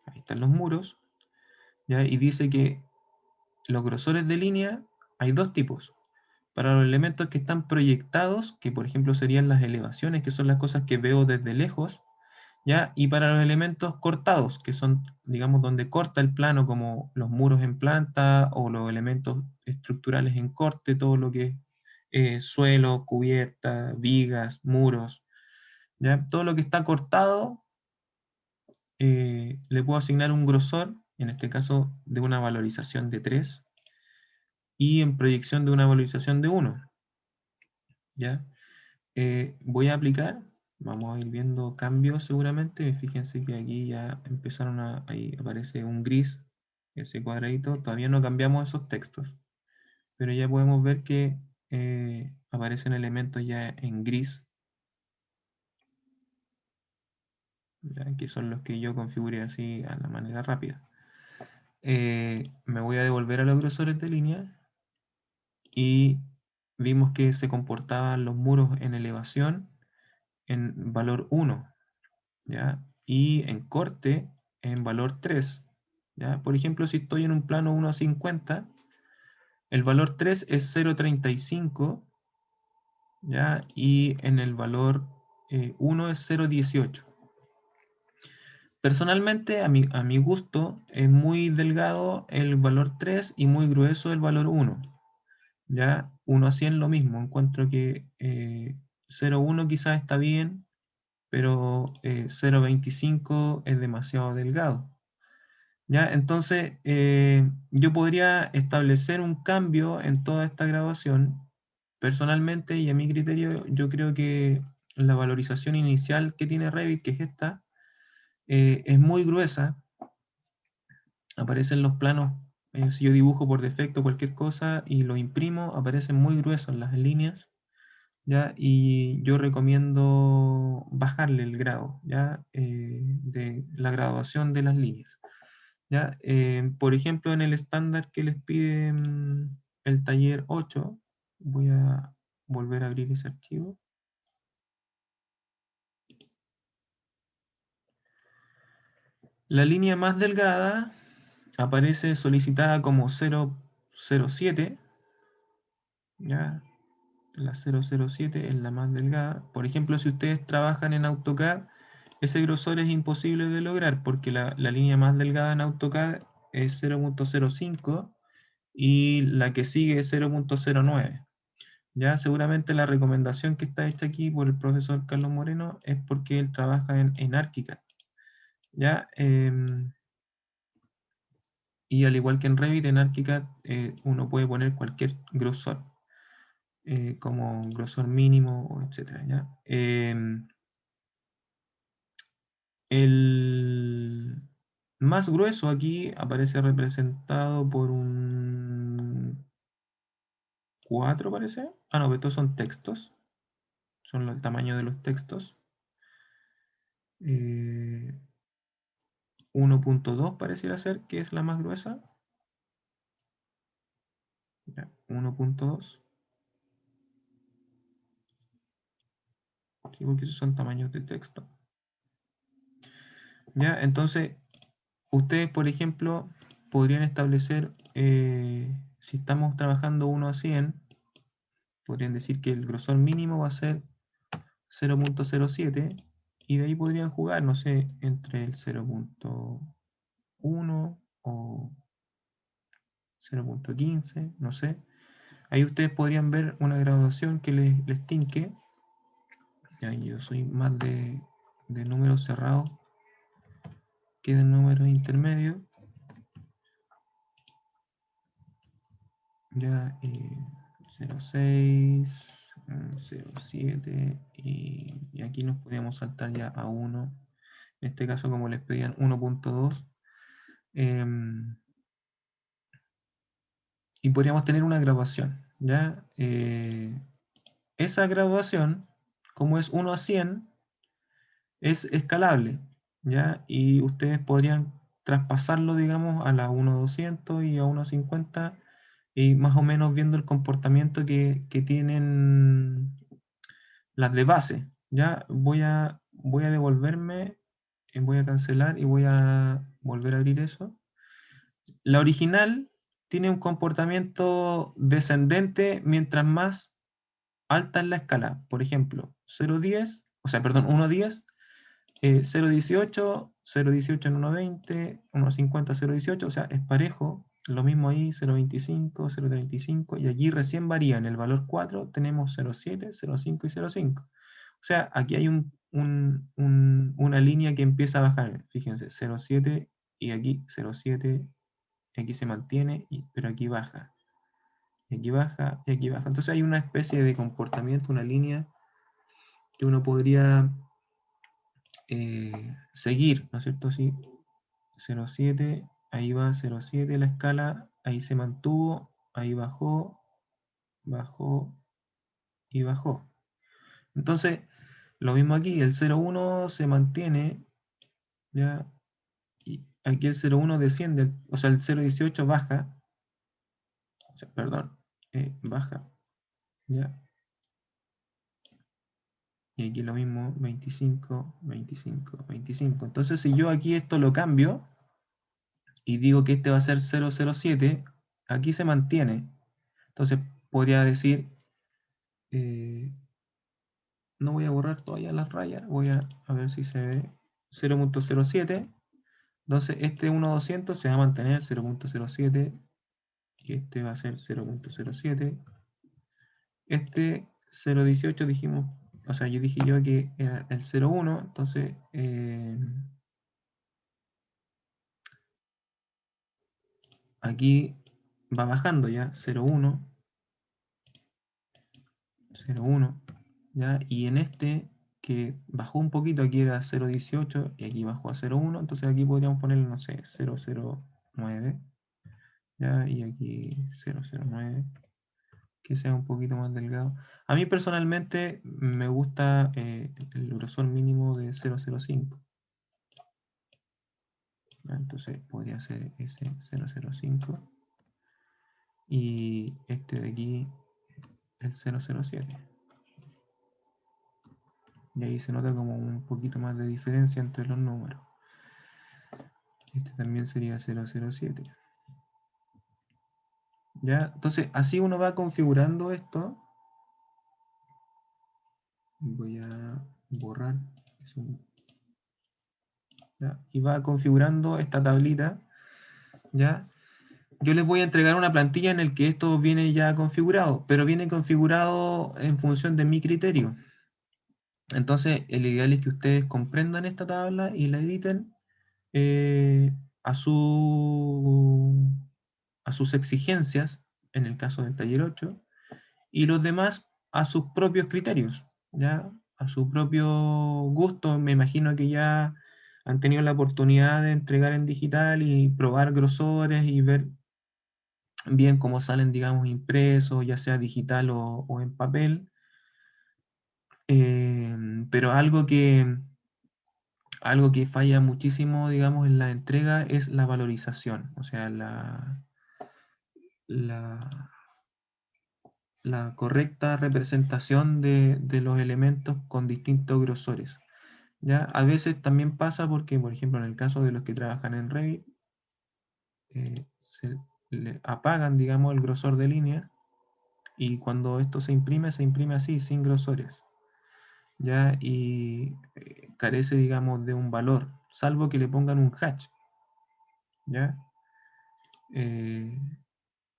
Ahí están los muros, ¿ya? Y dice que los grosores de línea hay dos tipos. Para los elementos que están proyectados, que por ejemplo serían las elevaciones, que son las cosas que veo desde lejos, ¿ya? Y para los elementos cortados, que son, digamos, donde corta el plano, como los muros en planta o los elementos estructurales en corte, todo lo que es suelo, cubierta, vigas, muros, ¿ya? Todo lo que está cortado, le puedo asignar un grosor, en este caso de una valorización de 3, y en proyección de una valorización de 1, ¿ya? Voy a aplicar, vamos a ir viendo cambios seguramente. Fíjense que aquí ya empezaron ahí aparece un gris, ese cuadradito. Todavía no cambiamos esos textos, pero ya podemos ver que aparecen elementos ya en gris, ya, que son los que yo configuré así a la manera rápida. Me voy a devolver a los grosores de línea y vimos que se comportaban los muros en elevación en valor 1, ¿ya? Y en corte en valor 3, ¿ya? Por ejemplo, si estoy en un plano 1:50, el valor 3 es 0,35, ¿ya? Y en el valor 1 es 0,18. Personalmente, a mi gusto, es muy delgado el valor 3 y muy grueso el valor 1, ¿ya? 1:100 lo mismo, encuentro que 0,1 quizás está bien, pero 0,25 es demasiado delgado. ¿Ya? Entonces, yo podría establecer un cambio en toda esta graduación. Personalmente y a mi criterio, yo creo que la valorización inicial que tiene Revit, que es esta, es muy gruesa. Aparecen los planos, si yo dibujo por defecto cualquier cosa y lo imprimo, aparecen muy gruesos las líneas, ¿ya? Y yo recomiendo bajarle el grado, ¿ya? De la graduación de las líneas. ¿Ya? Por ejemplo, en el estándar que les pide el taller 8, voy a volver a abrir ese archivo. La línea más delgada aparece solicitada como 007, ¿ya? La 007 es la más delgada. Por ejemplo, si ustedes trabajan en AutoCAD, ese grosor es imposible de lograr porque la línea más delgada en AutoCAD es 0.05 y la que sigue es 0.09. Ya seguramente la recomendación que está hecha aquí por el profesor Carlos Moreno es porque él trabaja en ArchiCAD. ¿Ya? Y al igual que en Revit, en ArchiCAD uno puede poner cualquier grosor, como grosor mínimo, etc. ¿ya? El más grueso aquí aparece representado por un 4, parece. Ah, no, pero estos son textos. Son el tamaño de los textos. 1.2 pareciera ser que es la más gruesa. 1.2. Sí, porque esos son tamaños de texto. ¿Ya? Entonces, ustedes, por ejemplo, podrían establecer, si estamos trabajando 1:100, podrían decir que el grosor mínimo va a ser 0.07 y de ahí podrían jugar, no sé, entre el 0.1 o 0.15, no sé. Ahí ustedes podrían ver una graduación que les tinque. Ya, yo soy más de números cerrados que de números intermedios. Ya, 0.6, 0.7 y aquí nos podríamos saltar ya a 1. En este caso, como les pedían 1.2. Y podríamos tener una graduación, ¿ya? Esa graduación, como es 1:100, es escalable, ¿ya? Y ustedes podrían traspasarlo, digamos, a la 1:200 y a 1:50 y más o menos viendo el comportamiento que tienen las de base, ¿ya? Voy a devolverme, voy a cancelar y voy a volver a abrir eso. La original tiene un comportamiento descendente mientras más alta es la escala. Por ejemplo, 0.10, o sea, perdón, 1.10, 0.18, 0.18 en 1.20, 1.50, 0.18, o sea, es parejo. Lo mismo ahí, 0.25, 0.35, y aquí recién varía. En el valor 4 tenemos 0.7, 0.5 y 0.5. O sea, aquí hay una línea que empieza a bajar. Fíjense, 0.7 y aquí 0.7, aquí se mantiene, pero aquí baja. Y aquí baja, y aquí baja. Entonces hay una especie de comportamiento, una línea que uno podría seguir, ¿no es cierto? Sí, 0.7, ahí va 0.7 la escala, ahí se mantuvo, ahí bajó, bajó y bajó. Entonces, lo mismo aquí, el 0.1 se mantiene, ¿ya? Y aquí el 0.1 desciende, o sea, el 0.18 baja, o sea, perdón, baja, ¿ya? Y aquí lo mismo, 25, 25, 25. Entonces, si yo aquí esto lo cambio y digo que este va a ser 007, aquí se mantiene. Entonces, podría decir, no voy a borrar todavía las rayas, voy a ver si se ve 0.07. Entonces, este 1.200 se va a mantener 0.07 y este va a ser 0.07. Este 0.18 dijimos, o sea, yo dije yo que era el 0.1, entonces aquí va bajando ya, 0.1, 0.1, ¿ya? Y en este que bajó un poquito, aquí era 0.18 y aquí bajó a 0.1, entonces aquí podríamos ponerle, no sé, 0.09, ¿ya? Y aquí 0.09, que sea un poquito más delgado. A mí personalmente me gusta el grosor mínimo de 0.05. Entonces podría ser ese 0.05 y este de aquí el 0.07. Y ahí se nota como un poquito más de diferencia entre los números. Este también sería 007. ¿Ya? Entonces, así uno va configurando esto. Voy a borrar. ¿Ya? Y va configurando esta tablita. ¿Ya? Yo les voy a entregar una plantilla en el que esto viene ya configurado, pero viene configurado en función de mi criterio. Entonces, el ideal es que ustedes comprendan esta tabla y la editen a sus exigencias, en el caso del taller 8, y los demás a sus propios criterios, ¿ya? A su propio gusto. Me imagino que ya han tenido la oportunidad de entregar en digital y probar grosores y ver bien cómo salen, digamos, impresos, ya sea digital o en papel. Pero algo que falla muchísimo, digamos, en la entrega es la valorización, o sea, la, la correcta representación de los elementos con distintos grosores. ¿Ya? A veces también pasa porque, por ejemplo, en el caso de los que trabajan en Revit, se le apagan, digamos, el grosor de línea y cuando esto se imprime así, sin grosores. ¿Ya? Y carece, digamos, de un valor, salvo que le pongan un hatch. ¿Ya?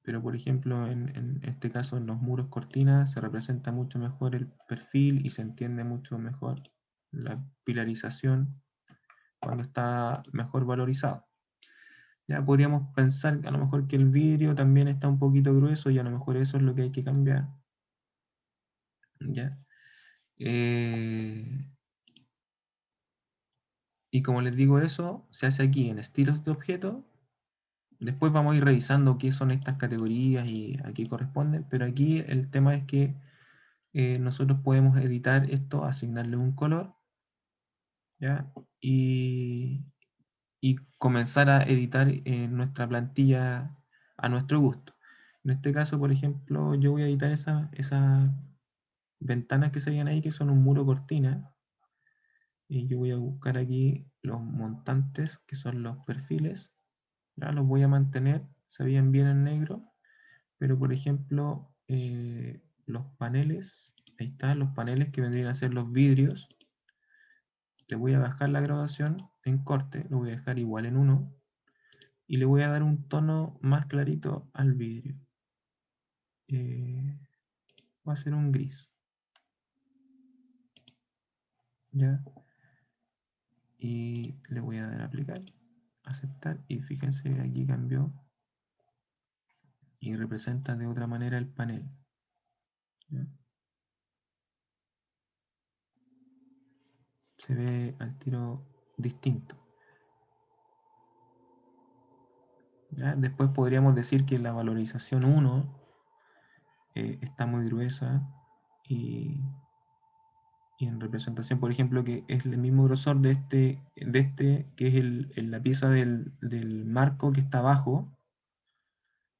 Pero por ejemplo, en este caso, en los muros cortinas, se representa mucho mejor el perfil y se entiende mucho mejor la pilarización cuando está mejor valorizado. Ya podríamos pensar a lo mejor que el vidrio también está un poquito grueso y a lo mejor eso es lo que hay que cambiar. ¿Ya? Y como les digo, eso se hace aquí en estilos de objeto. Después vamos a ir revisando qué son estas categorías y a qué corresponden, pero aquí el tema es que nosotros podemos editar esto, asignarle un color, ¿ya? Y comenzar a editar nuestra plantilla a nuestro gusto. En este caso, por ejemplo, yo voy a editar esas ventanas que se ven ahí, que son un muro cortina, y yo voy a buscar aquí los montantes, que son los perfiles, ¿ya? Los voy a mantener, se veían bien en negro, pero por ejemplo, los paneles, ahí están los paneles que vendrían a ser los vidrios. Le voy a bajar la graduación en corte, lo voy a dejar igual en 1 y le voy a dar un tono más clarito al vidrio. Va a ser un gris. ¿Ya? Y le voy a dar a aplicar, aceptar, y fíjense, aquí cambió y representa de otra manera el panel. ¿Ya? Se ve al tiro distinto. ¿Ya? Después podríamos decir que la valorización 1 está muy gruesa y en representación, por ejemplo, que es el mismo grosor de este que es la pieza del marco que está abajo,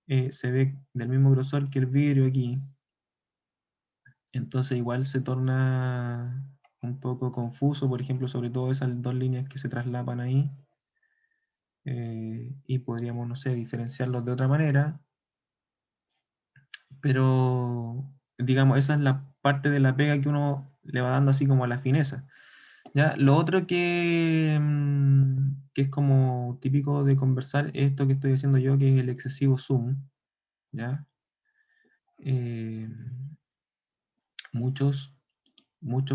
se ve del mismo grosor que el vidrio aquí. Entonces igual se torna un poco confuso, por ejemplo, sobre todo esas dos líneas que se traslapan ahí. Y podríamos, no sé, diferenciarlos de otra manera. Pero, digamos, esa es la parte de la pega que uno le va dando así como a la fineza. ¿Ya? Lo otro que es como típico de conversar es esto que estoy haciendo yo, que es el excesivo zoom. ¿Ya? Eh, muchos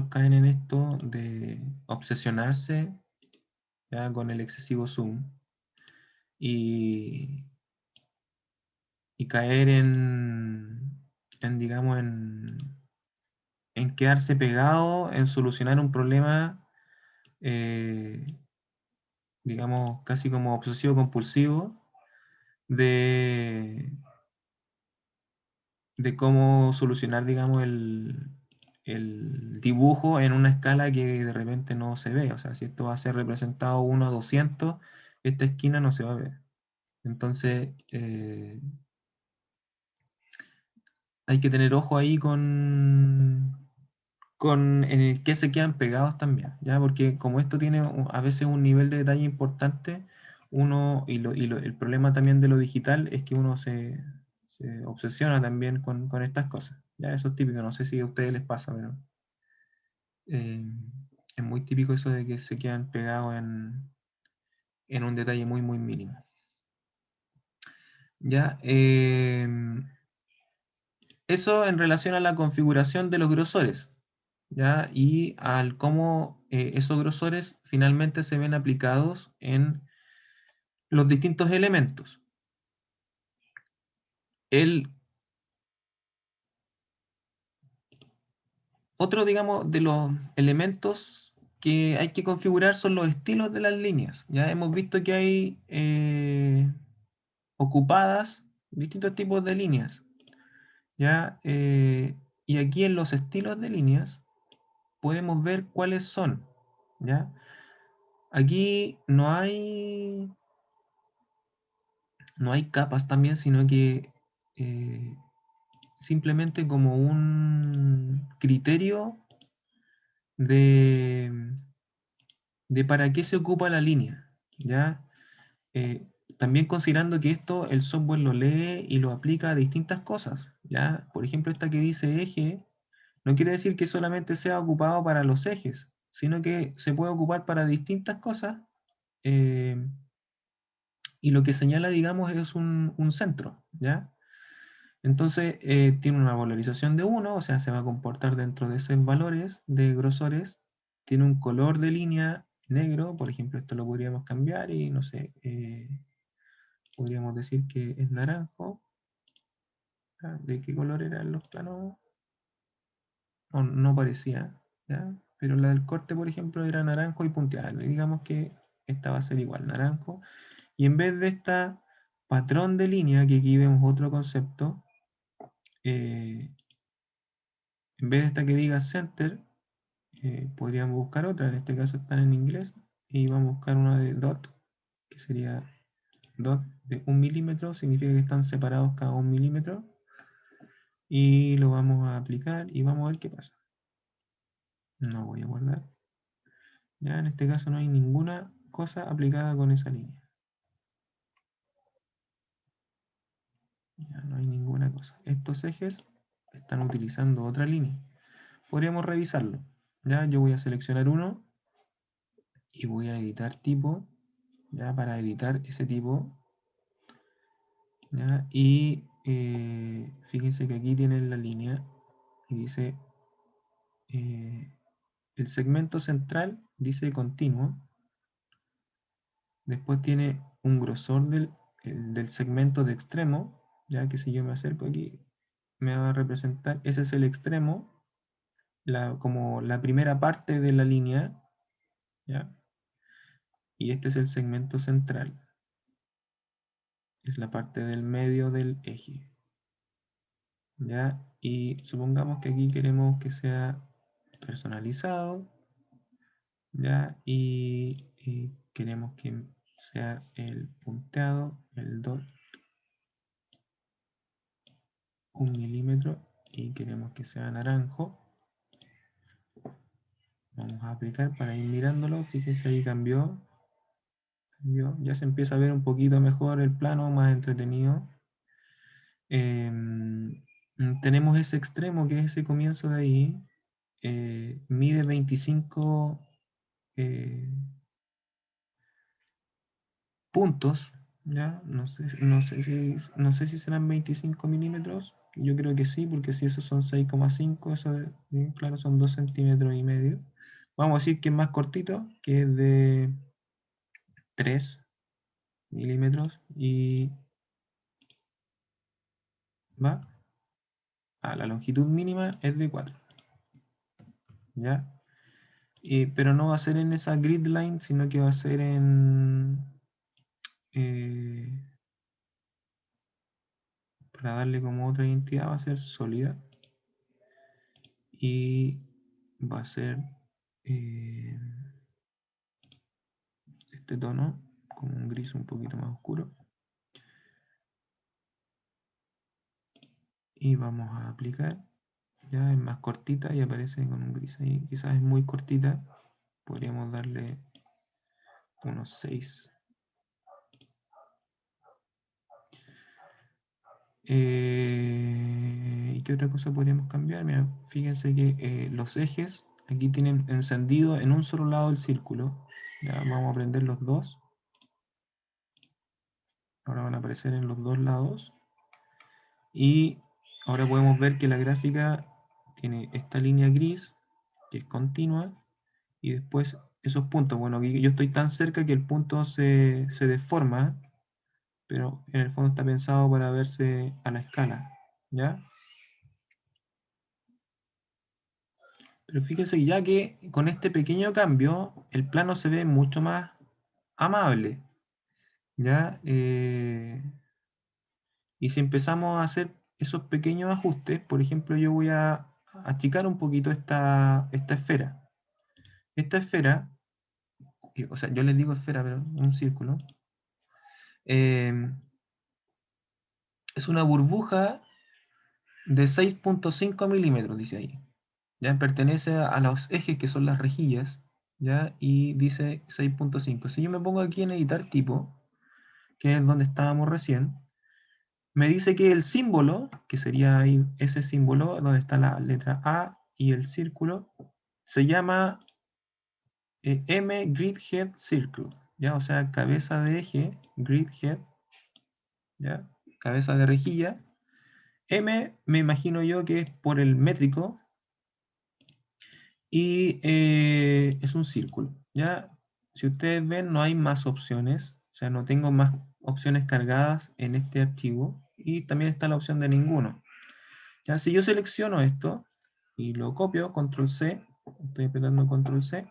caen en esto de obsesionarse, ¿ya? Con el excesivo zoom y, y caer digamos, en quedarse pegado, en solucionar un problema, eh, digamos, casi como obsesivo compulsivo de, de cómo solucionar, digamos, el dibujo en una escala que de repente no se ve. O sea, si esto va a ser representado 1 a 200, esta esquina no se va a ver. Entonces, hay que tener ojo ahí con en el que se quedan pegados también, ¿ya? Porque como esto tiene a veces un nivel de detalle importante, el problema también de lo digital es que uno se obsesiona también con estas cosas. Ya eso es típico, no sé si a ustedes les pasa, pero es muy típico eso de que se quedan pegados en un detalle muy, muy mínimo. Ya, eso en relación a la configuración de los grosores, ¿ya? Y al cómo esos grosores finalmente se ven aplicados en los distintos elementos. Otro, digamos, de los elementos que hay que configurar son los estilos de las líneas. Ya hemos visto que hay ocupadas distintos tipos de líneas. ¿Ya? Y aquí en los estilos de líneas podemos ver cuáles son. ¿Ya? Aquí no hay capas también, sino que simplemente como un criterio de para qué se ocupa la línea. ¿Ya? También considerando que esto el software lo lee y lo aplica a distintas cosas. ¿Ya? Por ejemplo, esta que dice eje, no quiere decir que solamente sea ocupado para los ejes, sino que se puede ocupar para distintas cosas. Y lo que señala, digamos, es un centro. ¿Ya? Entonces, tiene una valorización de 1, o sea, se va a comportar dentro de esos valores de grosores. Tiene un color de línea negro, por ejemplo, esto lo podríamos cambiar y no sé, podríamos decir que es naranjo. ¿De qué color eran los planos? No parecía, ¿ya? Pero la del corte, por ejemplo, era naranjo y punteada. Digamos que esta va a ser igual, naranjo. Y en vez de esta patrón de línea, que aquí vemos otro concepto, en vez de esta que diga center, podríamos buscar otra. En este caso están en inglés. Y vamos a buscar una de dot, que sería dot de 1 milímetro. Significa que están separados cada 1 milímetro. Y lo vamos a aplicar y vamos a ver qué pasa. No voy a guardar. Ya en este caso no hay ninguna cosa aplicada con esa línea. Ya no hay ninguna cosa. Estos ejes están utilizando otra línea. Podríamos revisarlo. Ya yo voy a seleccionar uno y voy a editar tipo. Ya para editar ese tipo. Ya, y fíjense que aquí tienen la línea y dice el segmento central dice continuo. Después tiene un grosor del segmento de extremo, ya que si yo me acerco aquí, me va a representar, ese es el extremo, como la primera parte de la línea, ¿ya? Y este es el segmento central, es la parte del medio del eje, ¿ya? Y supongamos que aquí queremos que sea personalizado, ¿ya? Y queremos que sea el punteado, el dot, 1 milímetro, y queremos que sea naranjo. Vamos a aplicar para ir mirándolo. Fíjense, ahí cambió. Ya se empieza a ver un poquito mejor el plano, más entretenido. Tenemos ese extremo, que es ese comienzo de ahí. Mide 25 puntos. ¿Ya? No sé si serán 25 milímetros. Yo creo que sí, porque si esos son 6,5, eso claro, son 2 centímetros y medio. Vamos a decir que es más cortito, que es de 3 milímetros y va a la longitud mínima es de 4. ¿Ya? Pero no va a ser en esa grid line, sino que va a ser en... para darle como otra identidad, va a ser sólida. Y va a ser este tono, como un gris un poquito más oscuro. Y vamos a aplicar. Ya es más cortita y aparece con un gris ahí. Quizás es muy cortita. Podríamos darle unos 6. ¿Y qué otra cosa podríamos cambiar? Mira, fíjense que los ejes aquí tienen encendido en un solo lado el círculo. Ya vamos a prender los dos. Ahora van a aparecer en los dos lados. Y ahora podemos ver que la gráfica tiene esta línea gris, que es continua, y después esos puntos. Bueno, aquí yo estoy tan cerca que el punto se deforma, pero en el fondo está pensado para verse a la escala, ¿ya? Pero fíjense ya que con este pequeño cambio, el plano se ve mucho más amable, ¿ya? Y si empezamos a hacer esos pequeños ajustes, por ejemplo, yo voy a achicar un poquito esta esfera. Esta esfera, o sea, yo les digo esfera, pero un círculo, es una burbuja de 6.5 milímetros, dice ahí. Ya pertenece a los ejes que son las rejillas, ¿ya? Y dice 6.5. Si yo me pongo aquí en editar tipo, que es donde estábamos recién, me dice que el símbolo, que sería ahí ese símbolo, donde está la letra A y el círculo, se llama M Grid Head Circle, ¿ya? O sea, cabeza de eje, Grid Head, ¿ya? Cabeza de rejilla. M me imagino yo que es por el métrico y es un círculo, ¿ya? Si ustedes ven, no hay más opciones, o sea, no tengo más opciones cargadas en este archivo y también está la opción de ninguno. Ya, si yo selecciono esto y lo copio, control C, estoy apretando control C,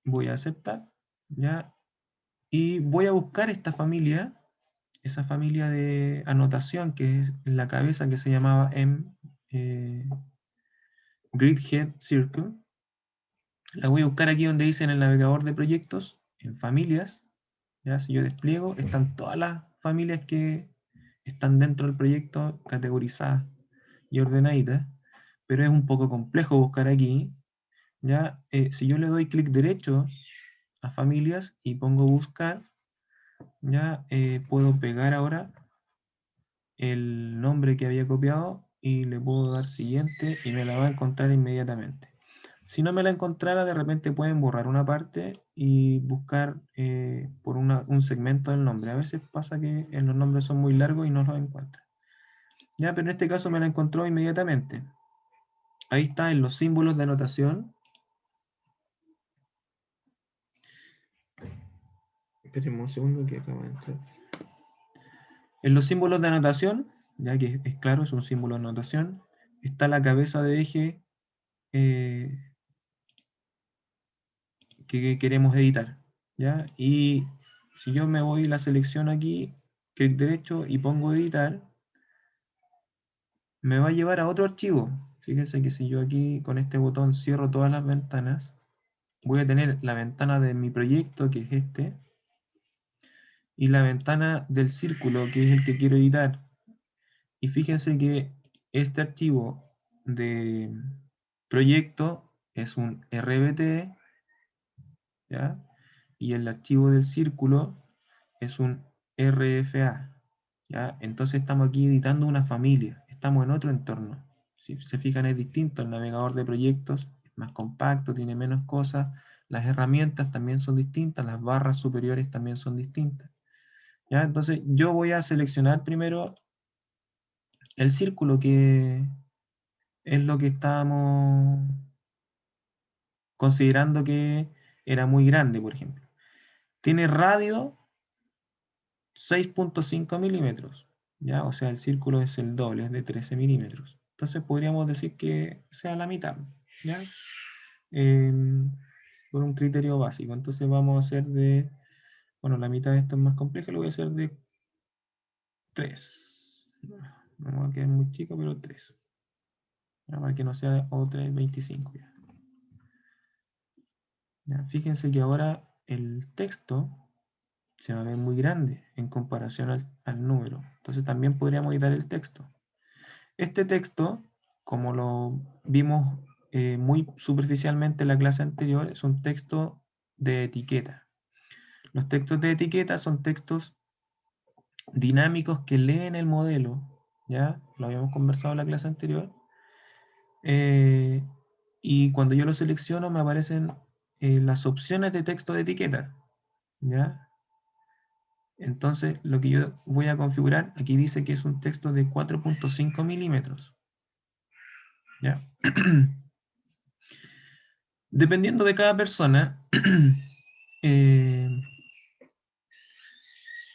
voy a aceptar, ¿ya? Y voy a buscar esta familia, esa familia de anotación que es la cabeza que se llamaba Grid Head Circle. La voy a buscar aquí donde dice en el navegador de proyectos, en familias. ¿Ya? Si yo despliego, están todas las familias que están dentro del proyecto categorizadas y ordenaditas, pero es un poco complejo buscar aquí. ¿Ya? Si yo le doy clic derecho a familias y pongo buscar, ya puedo pegar ahora el nombre que había copiado y le puedo dar siguiente y me la va a encontrar inmediatamente. Si no me la encontrara, de repente pueden borrar una parte y buscar por un segmento del nombre. A veces pasa que los nombres son muy largos y no los encuentran. Ya, pero en este caso me la encontró inmediatamente. Ahí está en los símbolos de anotación. Esperemos un segundo que acaba de entrar. En los símbolos de anotación, ya que es claro, es un símbolo de anotación, está la cabeza de eje que queremos editar, ¿ya? Y si yo me voy y la selecciono aquí, clic derecho y pongo editar, me va a llevar a otro archivo. Fíjense que si yo aquí con este botón cierro todas las ventanas, voy a tener la ventana de mi proyecto, que es este, y la ventana del círculo, que es el que quiero editar. Y fíjense que este archivo de proyecto es un RBT, ¿ya? Y el archivo del círculo es un RFA, ¿ya? Entonces estamos aquí editando una familia, estamos en otro entorno. Si se fijan es distinto, el navegador de proyectos es más compacto, tiene menos cosas, las herramientas también son distintas, las barras superiores también son distintas, ¿ya? Entonces yo voy a seleccionar primero el círculo, que es lo que estábamos considerando que era muy grande, por ejemplo. Tiene radio 6.5 milímetros, ¿ya? O sea, el círculo es el doble, es de 13 milímetros. Entonces podríamos decir que sea la mitad, ¿ya? Por un criterio básico. Entonces vamos a hacer de, bueno, la mitad de esto es más complejo, lo voy a hacer de 3. No va a quedar muy chico, pero 3. Para que no sea O3, 25 ya. Ya, fíjense que ahora el texto se va a ver muy grande en comparación al número. Entonces también podríamos editar el texto. Este texto, como lo vimos muy superficialmente en la clase anterior, es un texto de etiqueta. Los textos de etiqueta son textos dinámicos que leen el modelo, ¿ya? Lo habíamos conversado en la clase anterior. Y cuando yo lo selecciono me aparecen las opciones de texto de etiqueta, ¿ya? Entonces, lo que yo voy a configurar, aquí dice que es un texto de 4.5 milímetros, ¿ya? Dependiendo de cada persona, eh,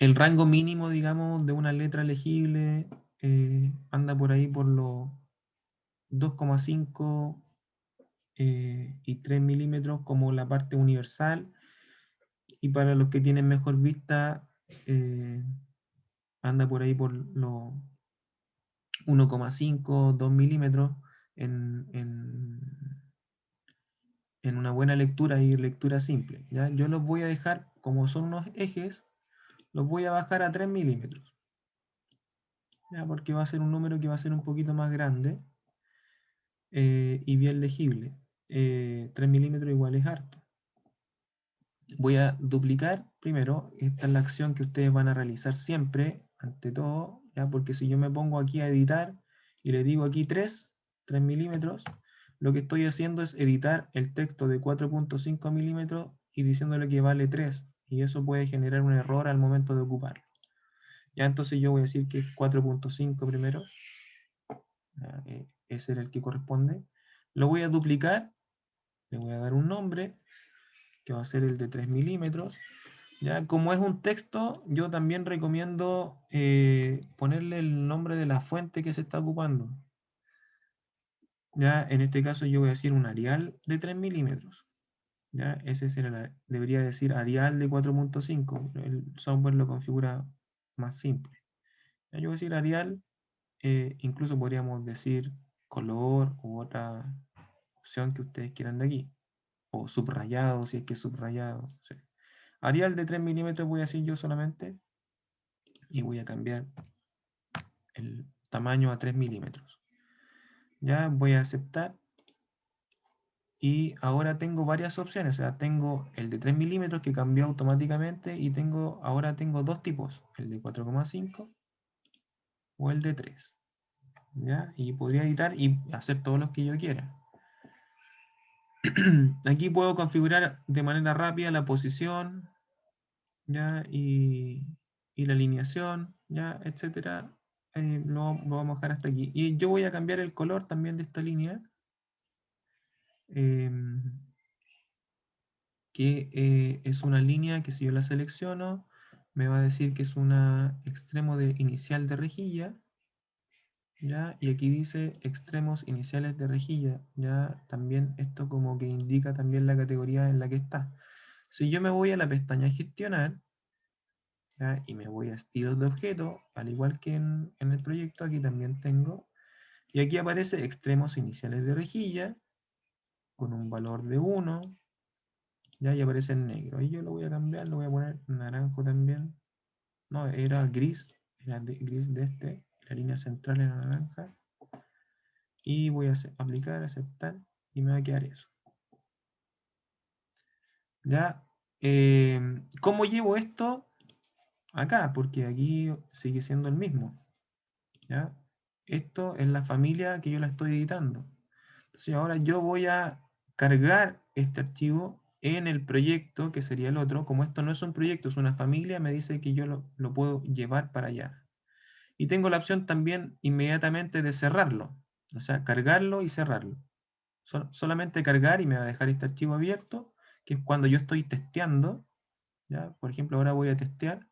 el rango mínimo, digamos, de una letra legible anda por ahí por los 2,5 y 3 milímetros como la parte universal, y para los que tienen mejor vista anda por ahí por los 1,5, 2 milímetros en una buena lectura y lectura simple, ¿ya? Yo los voy a dejar, como son unos ejes, los voy a bajar a 3 milímetros, ¿ya? Porque va a ser un número que va a ser un poquito más grande y bien legible. 3 milímetros igual es harto. Voy a duplicar primero. Esta es la acción que ustedes van a realizar siempre, ante todo, ¿ya? Porque si yo me pongo aquí a editar y le digo aquí 3 milímetros, lo que estoy haciendo es editar el texto de 4.5 milímetros y diciéndole que vale 3, y eso puede generar un error al momento de ocuparlo. Ya, entonces yo voy a decir que es 4.5 primero, ese era el que corresponde. Lo voy a duplicar, le voy a dar un nombre, que va a ser el de 3 milímetros. Ya, como es un texto, yo también recomiendo ponerle el nombre de la fuente que se está ocupando. Ya, en este caso yo voy a decir un Arial de 3 milímetros. Ya, ese debería decir Arial de 4.5. El software lo configura más simple. Ya, yo voy a decir Arial, incluso podríamos decir color u otra opción que ustedes quieran de aquí. O subrayado, si es que es subrayado. Sí. Arial de 3 milímetros voy a decir yo solamente, y voy a cambiar el tamaño a 3 milímetros. Ya voy a aceptar, y ahora tengo varias opciones. O sea, tengo el de 3 milímetros que cambió automáticamente, y ahora tengo dos tipos, el de 4,5 o el de 3. ¿Ya? Y podría editar y hacer todos los que yo quiera. Aquí puedo configurar de manera rápida la posición, ¿ya? Y la alineación, ¿ya? Etcétera. Lo vamos a dejar hasta aquí. Y yo voy a cambiar el color también de esta línea, que es una línea que si yo la selecciono, me va a decir que es un extremo inicial de rejilla, ¿ya? Y aquí dice extremos iniciales de rejilla, ¿ya? También esto como que indica también la categoría en la que está. Si yo me voy a la pestaña gestionar, ¿ya? Y me voy a estilos de objeto, al igual que en el proyecto, aquí también tengo, y aquí aparece extremos iniciales de rejilla, con un valor de 1, ¿ya? Y aparece en negro. Y yo lo voy a cambiar, lo voy a poner naranjo también. No, era gris, gris de la línea central era naranja. Y voy a aplicar, aceptar, y me va a quedar eso. ¿Ya? ¿Cómo llevo esto acá? Porque aquí sigue siendo el mismo. ¿Ya? Esto es la familia que yo la estoy editando. Entonces ahora yo voy a cargar este archivo en el proyecto, que sería el otro. Como esto no es un proyecto, es una familia, me dice que yo lo puedo llevar para allá. Y tengo la opción también inmediatamente de cerrarlo. O sea, cargarlo y cerrarlo. Solamente cargar y me va a dejar este archivo abierto, que es cuando yo estoy testeando. ¿Ya? Por ejemplo, ahora voy a testear,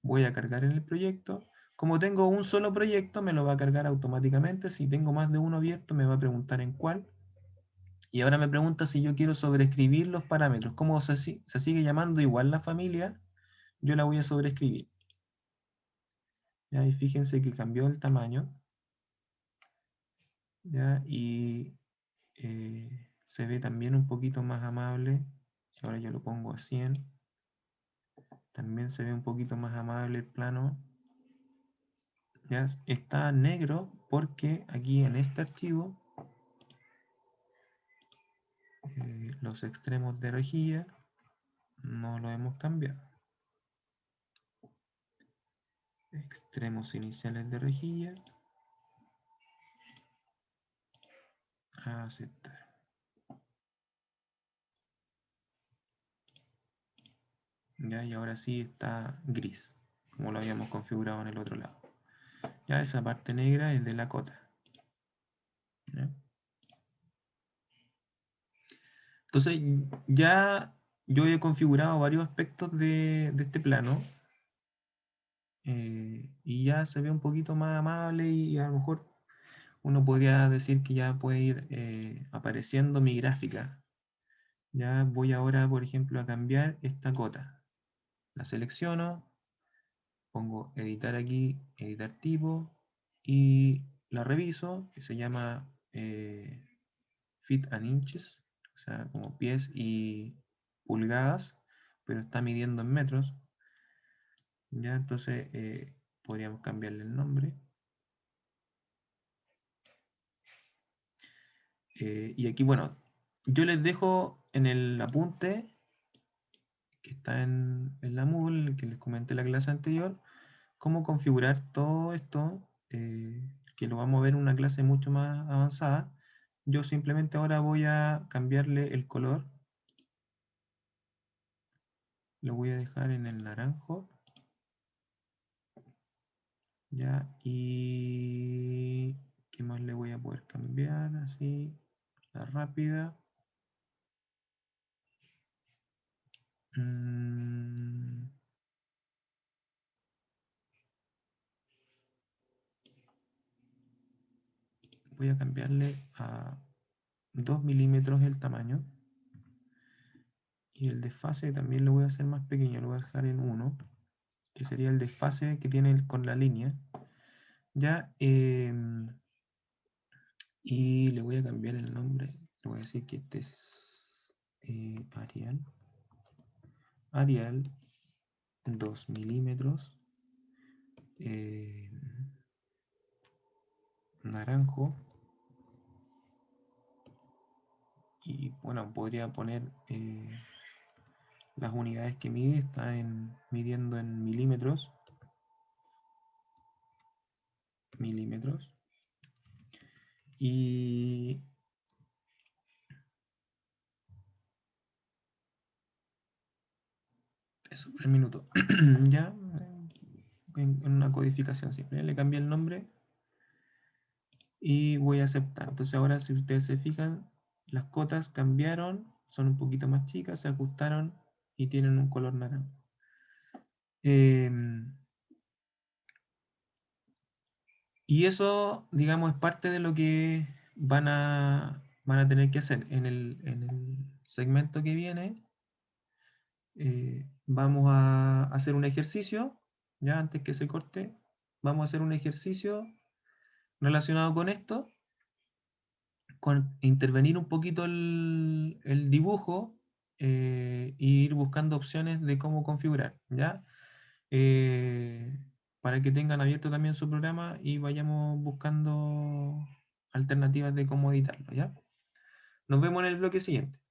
voy a cargar en el proyecto. Como tengo un solo proyecto, me lo va a cargar automáticamente. Si tengo más de uno abierto, me va a preguntar en cuál. Y ahora me pregunta si yo quiero sobreescribir los parámetros. Como se sigue llamando igual la familia, yo la voy a sobreescribir. ¿Ya? Y fíjense que cambió el tamaño. ¿Ya? Y se ve también un poquito más amable. Si ahora yo lo pongo a 100, también se ve un poquito más amable el plano. Ya está negro porque aquí en este archivo los extremos de rejilla no lo hemos cambiado. extremos iniciales de rejilla, aceptar. Ya, y ahora sí está gris, como lo habíamos configurado en el otro lado. Ya, esa parte negra es de la cota. ¿Ya? Entonces, ya yo he configurado varios aspectos de este plano. Y ya se ve un poquito más amable y a lo mejor uno podría decir que ya puede ir apareciendo mi gráfica. Ya voy ahora, por ejemplo, a cambiar esta cota. La selecciono, pongo editar aquí, editar tipo, y la reviso, que se llama feet and inches, o sea, como pies y pulgadas, pero está midiendo en metros. Ya, entonces podríamos cambiarle el nombre. Y aquí, bueno, yo les dejo en el apunte que está en la Moodle, que les comenté en la clase anterior, cómo configurar todo esto, que lo vamos a ver en una clase mucho más avanzada. Yo simplemente ahora voy a cambiarle el color. Lo voy a dejar en el naranjo. Ya, y ¿qué más le voy a poder cambiar? Así, la rápida. Voy a cambiarle a 2 milímetros el tamaño. Y el desfase también lo voy a hacer más pequeño, lo voy a dejar en 1, que sería el desfase que tiene con la línea. Ya, y le voy a cambiar el nombre. Le voy a decir que este es Arial. Arial 2 milímetros. Naranjo. Y bueno, podría poner las unidades que mide, está midiendo en milímetros. Y eso, por el minuto. Ya, en una codificación simple. Le cambié el nombre y voy a aceptar. Entonces ahora, si ustedes se fijan, las cotas cambiaron, son un poquito más chicas, se ajustaron y tienen un color naranja. Y eso, digamos, es parte de lo que van a tener que hacer en el segmento que viene. Vamos a hacer un ejercicio, ya antes que se corte, vamos a hacer un ejercicio relacionado con esto, con intervenir un poquito el dibujo e ir buscando opciones de cómo configurar, ¿ya? Para que tengan abierto también su programa y vayamos buscando alternativas de cómo editarlo, ¿ya? Nos vemos en el bloque siguiente.